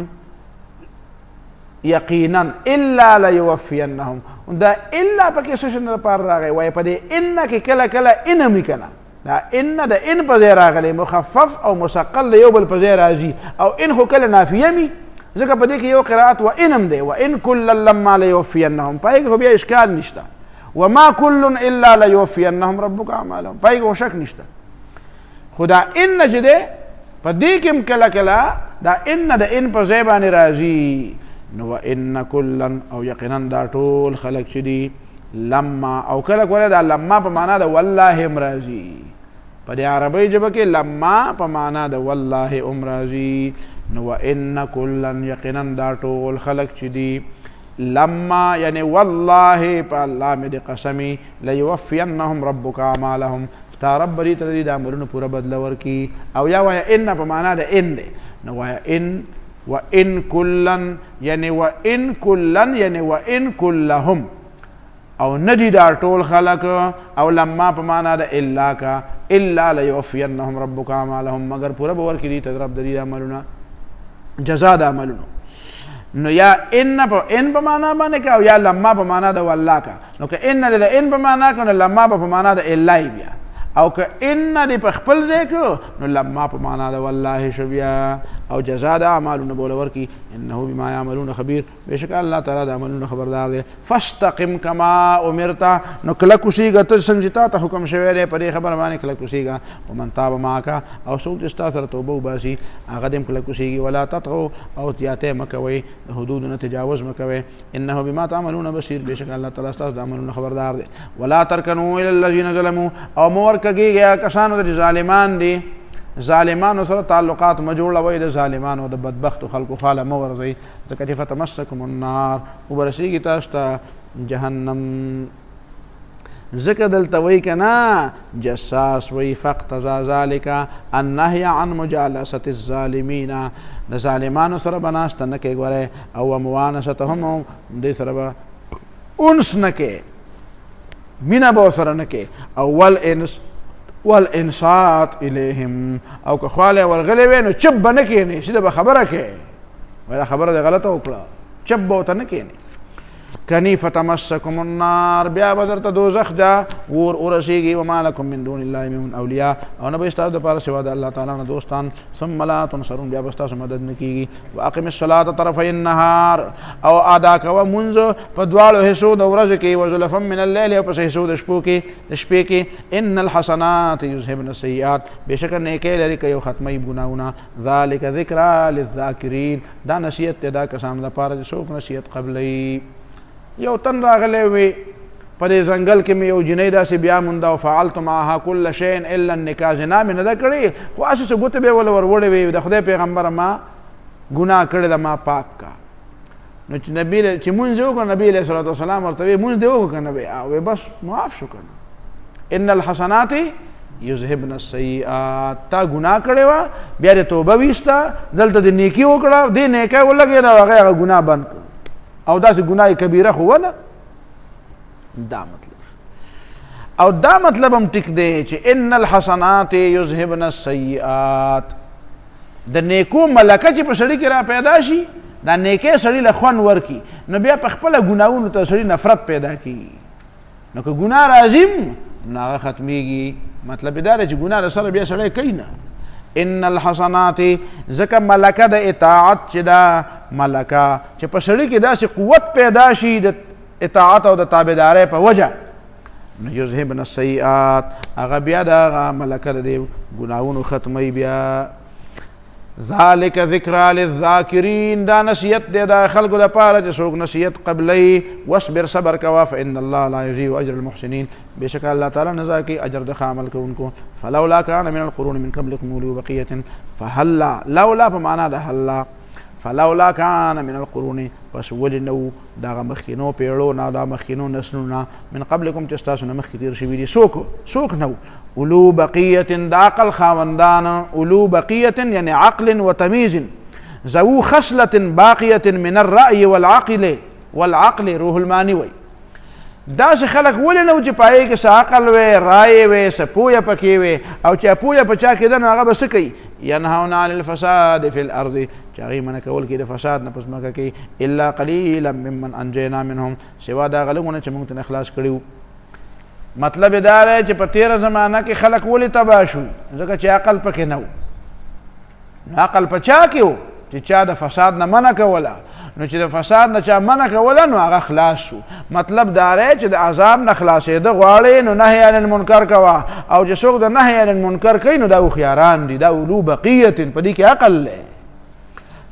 یقینا الا لیوفینهم دا الا پکې څه شنه لپاره راغی وای په دې ان کې کله کله ان می کنه دا ان د ان په ځای راغلی مخفف او مثقل یو بل په ځای راځي او ان خو کله نافیه می ځکه په دې کې یو قرأت و انم دی وان کلا لما لیوفینهم پای کې بیا اشکال نشته وما كل الا ليوفينهم ربك اعمالهم پای کې شک نشته خدا ان چې ده په دې کې کله کله دا ان د ان په ځای باندې راځي نو ان کلا او یقینا دا ټول خلق چې دي لما او کله کله دا لما په معنا د والله امراضي په دې عربی ژبه کې لما په معنا د والله امراضي نو ان کلا یقینا دا ټول خلق چې دي لما یعنی والله په الله مې د قسمی لیوفینهم ربک اعمالهم تا رب دې ته د عملونو پوره بدله ورکي او یا وایه ان په معنا د ان دی نو وایه ان وان کلا یعنی وان کلا یعنی وان کلهم او ندی دا ټول خلق او لما په معنا د الا کا الا لیوفینهم ربک اعمالهم مگر پوره به ورکي دي ته رب د دې عملونه جزا د عملونو نو یا ان په معنا باندې کا او یا لما په معنا د والله کا نو که ان د ان په معنا کا نو لما په معنا د الا بیا او که ان د په خپل ځای کو نو لما په معنا د والله شو بیا او جزاء د اعمالونو بوله ورکي انه بما يعملون خبير بشک الله تعالی د عملونو خبردار دی فاستقم كما امرت نو کله کوشيګه ته څنګه تا ته حکم شوی دی په خبر باندې کله کوشيګه ومن تاب معك او څوک چې تاسو سره توبه وباسي هغه دې کله کوشيږي ولا تطغوا او تیاته مکوي حدودونه تجاوز مکوي انه بما تعملون بصير بشک الله تعالی تاسو د عملونو خبردار دی ولا تركنوا الى الذين ظلموا او مور کګي کسانو د ظالمان دي ظالمانو سره تعلقات مجوړوي د ظالمانو د بدبخت خلکو خاله مو ورځي ځکه چې فتمسکم النار وبرسیږي تاسو ته جهنم ځکه دلته وایي که نه جساس وایي فاقتضا ذلک النهی عن مجالسة الظالمین د ظالمانو سره به ناسته نه کوې ګورئ او موانستهم دې سره به انس نه کوې مینه به ورسره نه کوې او والانصات الیهم او که خواله ورغلی وی نو چپ به نه کښېنې سیده به خبره کوې دا خبره دې غلطه وکړه چپ به ورته نه کښېنې کنی فتمسکم النار بیا به درته دوزخ جا اور ورسیږي وما لکم من دون الله من اولیاء او نه به ستاسو دپاره سوا د الله تعالی نه دوستان ثم لا تنصرون بیا به ستاسو مدد نه کېږي واقم الصلاة طرفی النهار او ادا کوه مونځ په دواړو حصو د ورځې کې وزلفا من الليل او پس حصو د شپې کې ان الحسنات یذهبن السیئات بېشکه نیکۍ لري که یو ختموي ګناهونه ذلک ذکرا للذاکرین دا نصیحت دی دا کسانو دپاره چې څوک نصیحت قبلوي یو تن راغلی وی په دې ځنګل کې مې یو جنۍ داسې بیا مونده او فعلت معها کل شیء الا النکاح زنا مې نه ده کړې خو هسې څه ګوتې به یې ول وروړې وې د خدای پیغمبره ما ګناه کړې ده ما پاک کا نو چې نبي چې مونځ یې وکړه نبي علیه صلات وسلام ورته وی مونځ دې وکړه که نه وی بس معاف شو که نه ان الحسنات یذهبن السیئات تا ګناه کړې وه بیا دې توبه ویسته دلته دې نیکي وکړه دې نیکی ولګېده هغه هغه ګناه بند کړ او داسې ګناه کبیره خو ونه دا مطلب او دا مطلب هم ټیک دی چې ان الحسنات یذهبن السیئات د نیکو ملکه چې په سړي کې را پیدا شي دا نیکۍ سړي له خوند ورکي نو بیا په خپله ګناهونو ته سړي نفرت پیدا کېږي نو که ګناه راځي نو هغه ختمیږي مطلب دا دی چې ګناه له سره بیا سړی کوي نه ان الحسنات ځکه ملکه د اطاعت چې ده ملکه چې په سړي کې داسې قوت پیدا شي د اطاعت او د تابعدارۍ په وجه نو یذهبن السیئات هغه بیا د هغه ملکه د دې ګناهونو ختموي بیا ذالک ذکرى للذاکرین دا نصیحت دی د خلکو دپاره چې څوک نصیحت قبلی واصبر صبر کوه فإن الله لا یضیع اجر المحسنین بېشکه الله تعالی نه ضایع کوي اجر د ښه عمل کوونکو فلولا کان من القرون من قبلکم اولو بقیة فهلا لولا په معنا د هلا فلولا کان من القرون پس ولې نو دغه مخکینو پیړو نه دا مخکینو نسلونه من قبلکم چې ستاسو نه مخکې تېر شوي دي څوک نو اولو بقیة د عقل خاوندان اولو بقیة یعنی عقل و تمیز ذو خصلة باقیة من الرأي والعقل روح المانی وی داسې خلک ولې نه و چې پایې کې څه عقل وی رایې وی څه پویه پکې وی او چې پویه په چا کېده نو هغه به څه کوي ینهون عن الفساد فی الارض چې هغې منع کول کوي د فساد نه په ځمکه کې الا قلیلا ممن انجینا منهم سوا د هغه لږونه چې موږ ترې اخلاص کړي مطلب یې دا دی چې په تېره زمانه کې خلک ولې تباه شو ځکه چې عقل پکې نه و نو عقل په چا کې و چې چا د فساد نه منع کوله نو چې د فساد نه چا منع کوله نو هغه خلاص شو مطلب دا دی چې د عذاب نه خلاصېده غواړې نو نهی عن المنکر کوه او چې څوک د نهی عن المنکر کوي نو دا هوښیاران دي دا اولو بقیة په دې کې عقل دی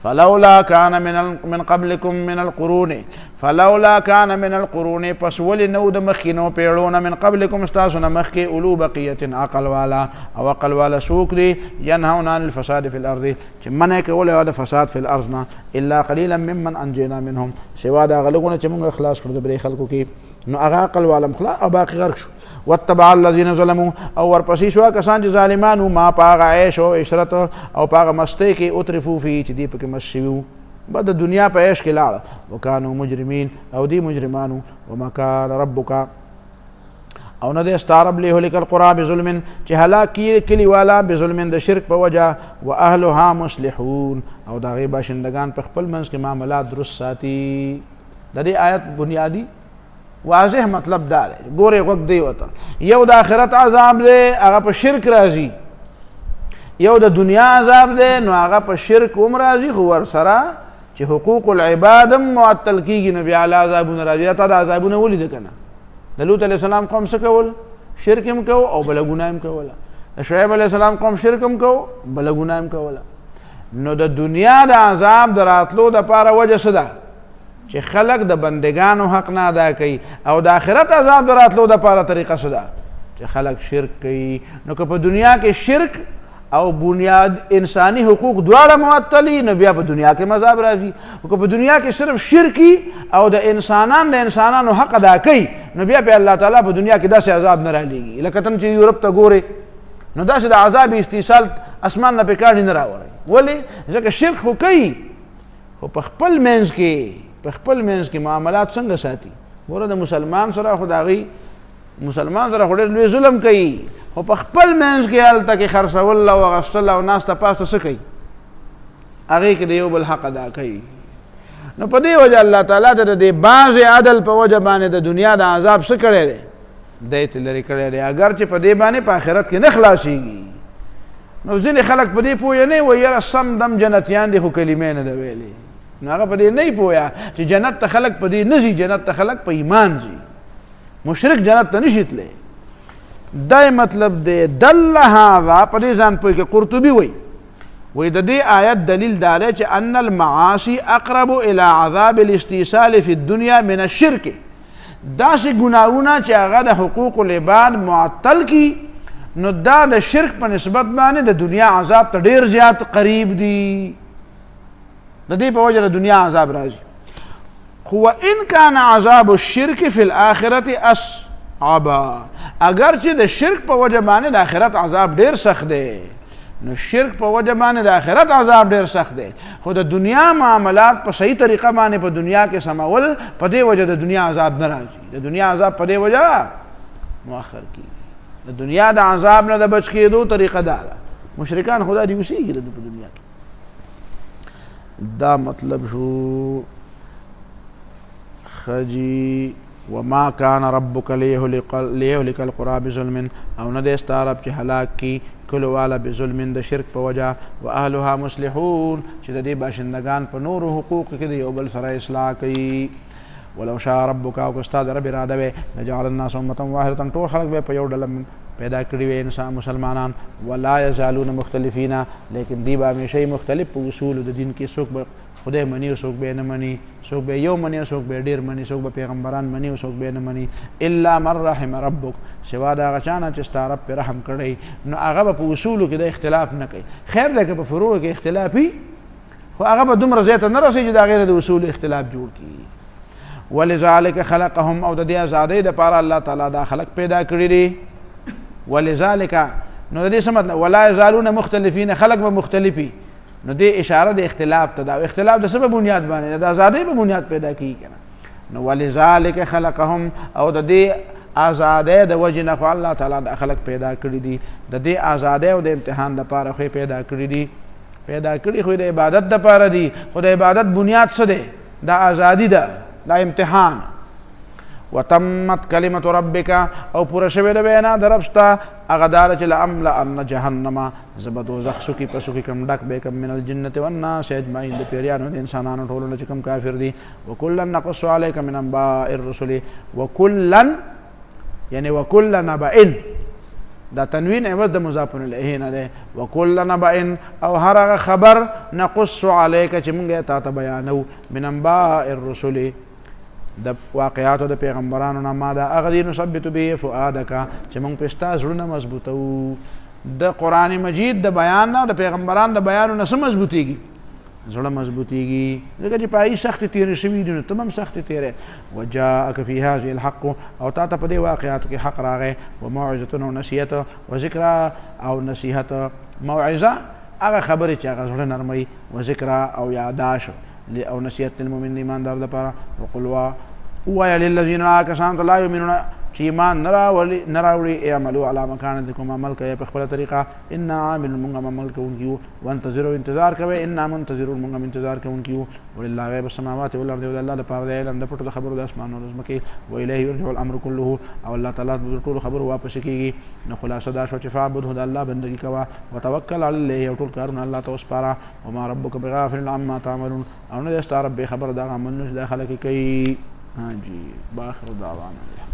فلولا كان من قبلكم من القرون فلولا كان من القرون پس ولې نو د مخکینو پیړونه من قبلكم استاسو نه مخکې اولو بقیة عقل والا او عقل والا څوک دي ینهون عن الفساد في الارض چې منع کولی د فساد في الارض نه الا قلیلا ممن انجینا منهم سوا د هغه لږونه چې موږ اخلاص کړو د بلې خلکو کې نو هغه عقل والا مخلا او باقي غرق شو واتبع الذين ظلموا او ورپسې شو کسان چې ظالمانو ما په هغه عیش او عشرت او په هغه مستۍ کې اترفو فی چې دی پکې مست شوي وو به د دنیا په عیش کې لاړه وکانو مجرمین او دی مجرمانو وما کان ربک او نه دی ستا رب لیهلک القرى بظلم چې هلاک کړي کلي والا بظلم د شرک په وجه واهلها مصلحون او د هغې باشندګان په خپل منځ کې معاملات درست ساتي د دې آیت بنیادي واضح مطلب دا دی ګورې غوږ دی ورته یو د آخرت عذاب دی هغه په شرک راځي یو د دنیا عذاب دی نو هغه په شرک هم راځي خو ورسره چې حقوق العباد هم معطل کېږي نو بیا اعلی عذابونه راځي تا د عذابونه ولیده که نه د لوط علیه السلام قوم څه کول شرک هم کو او بله ګناه هم کوله د شعیب علیه السلام قوم شرک هم کو بله ګناه هم کوله نو د دنیا د عذاب د راتلو دپاره وجه څه ده چې خلق د بندگانو حق نه ادا کوي او د آخرت عذاب د راتلو دپاره طریقه څه ده چې خلق شرک کوي نو که په دنیا کې شرک او بنیاد انسانی حقوق دواړه معطلي نو بیا په دنیا کې عذاب راځي او که په دنیا کې صرف شرکی او د انسانانو حق ادا کوي نو بیا په الله تعالی په دنیا کې داسې عذاب نه رالیږي لکه تم چې یورپ ته ګورې نو داسې د عذاب استیصال اسمان نه پې کاڼي نه راوړی ولې ځکه شرک خو کوي خو په خپل منځ کې معاملات څنګه ساتي ګوره د مسلمان سره خو د هغې مسلمان سره خو ډېر لوی ظلم کوي خو په خپل منځ کې هلته کې خرڅول او اخیستل او ناسته پاسته څه کوي هغې کې د یو بل حق ادا کوي نو په دې وجه الله تعالی ته د دې بعضې عدل په وجه باندې د دنیا د عذاب څه کړی دی دی ته لرې کړی دی اگر چې په دې باندې په آخرت کې نه خلاصېږي نو ځینې خلک په دې پوهه نه وایي یاره سم دم جنتیان دي خو کلمې نه ده ویلې نو هغه په دې نه پوهه چې جنت ته خلک په دې نه ځي جنت ته خلک په ایمان ځي مشرک جنت ته نشي تللی دا مطلب دی دل هذا په دې ځان پوهې کې قرطبي وایي د دې آیت دلیل دا دی چې ان المعاصي اقرب الى عذاب الاستیصال فی الدنیا من الشرک داسې ګناهونه چې هغه د حقوق العباد معطل کی نو دا د شرک په نسبت باندې د دنیا عذاب ته ډېر زیات قریب دي د دې په وجه د دنیا عذاب راځي خو وان کان عذاب الشرک فی الآخرة اصعب اگر چې د شرک په وجه باندې د آخرت عذاب ډېر سخت دی نو شرک په وجه باندې د آخرت عذاب ډېر سخت دی خو د دنیا معاملات په صحیح طریقه باندې په دنیا کې سمول په دې وجه د دنیا عذاب نه راځي د دنیا عذاب په دې وجه مؤخر کېږي د دنیا د عذاب نه د بچ کېدو طریقه دا ده مشرکان خدا دې اوسېږي د په دنیا کې دا مطلب شو خجی وما كان ربك ليهلك القرى بظلم او نه دی ستا رب چې هلاک کی کلو والا بظلم د شرک په وجه واهلها مصلحون چې د دې باشندگان په نور حقوق کې د یو بل سره اصلاح کوي. ولو شاء ربک او که ستا د رب اراده وی لجعل الناس امة واحدة ټول خلق به په یو ډله پیدا کړي وي انسان مسلمانان ولا یزالون مختلفین لیکن دی به همیشه مختلف په اصول د دین کې څوک به خدای منی او څوک به نه منی څوک به یو منی او څوک به ډیر منی څوک به پیغمبران منی او څوک به نه منی الا من رحم ربک سوا دا غچانه چې ستا رب په رحم کړی نو هغه په اصولو کې د اختلاف نه کوي. خیر ده که په فروع کې اختلافي خو هغه به دومره زیاته نه رسي چې دا غیر د اصول اختلاف جوړ کړي. ولذلک خلقهم او د دې ازادۍ دپاره الله تعالی دا خلق پیدا کړي دي. ولذلك نو دې څه مطلب ولا یزالون مختلفین خلق به مختلفي نو دې اشاره د اختلاف ته دا اختلاف د سبب بنیاد باندې د ازادۍ په بنیاد پیدا کیږي کنه. نو ولذلك خلقهم او د دې ازادۍ د وجه نه خو الله تعالی د خلق پیدا کړي دي د دې ازادۍ او د امتحان لپاره خو پیدا کړي دي پیدا کړي خو د عبادت لپاره دي خو د عبادت بنیاد څه دی د ازادي ده د امتحان. وتمت کلمة ربک او پورا شوی د وینا د رب ستا هغه داره چې لأملأن جهنم زه به دوزخ سوکي په سوکي کم ډک به کم من الجنة والناس اجمعین د پیریانو د انسانانو ټولو نه چې کوم کافر دي. وکلا نقص علیک من انباء الرسل وکلا یعنی وکلا نبأ دا تنوین عوض د مضاف الیه نه دی. وکلا نبأ او هر هغه خبر نقص علیک چې موږ تا ته بیانو من انباء الرسل د واقعاتو د پیغمبرانو نه ما دا هغه دي نثبت به فؤادک چې موږ په ستا زړونه مضبوطو. د قرآن مجید د بیان نه د پیغمبرانو د بیانو نه څه مضبوطیږي زړه مضبوطیږي ځکه چې پای سختې تېرې شوي دي نو ته هم سختې تېرې. وجاءک فی هذه الحق او تا ته په دې واقعاتو کې حق راغی وموعظة او نصیحت وذکرا او نصیحت موعظه هغه خبرې چې هغه زړه نرموي وذکرا او یاداش او نصیحت للمؤمنین ایماندار دپاره. وقل ووایه للذین کسانو ته لا یؤمنون چې ایمان نه راوړي اعملوا علی مکانتکم عمل کوئ په خپله طریقه انا عاملون مونږ عمل کوونکي یو وانتظروا انتظار کوئ انا منتظرون مونږ انتظار کوونکي یو. ولله غیب السماوات والارض او د الله دپاره د علم د پټو د خبرو د اسمانونو د ځمکې والیه یرجع الامر کله او الله تعالی د ټولو خبرو واپس کېږي. نو خلاصه دا شوه چې فاعبده د الله بندګي کوه وتوکل علی الله او ټول کارونه الله ته وسپاره. وما ربک بغافل عما تعملون او نه دی ستا رب بې خبره د هغه عملونه چې دا خلک یې کوي. جی باخر دعوانا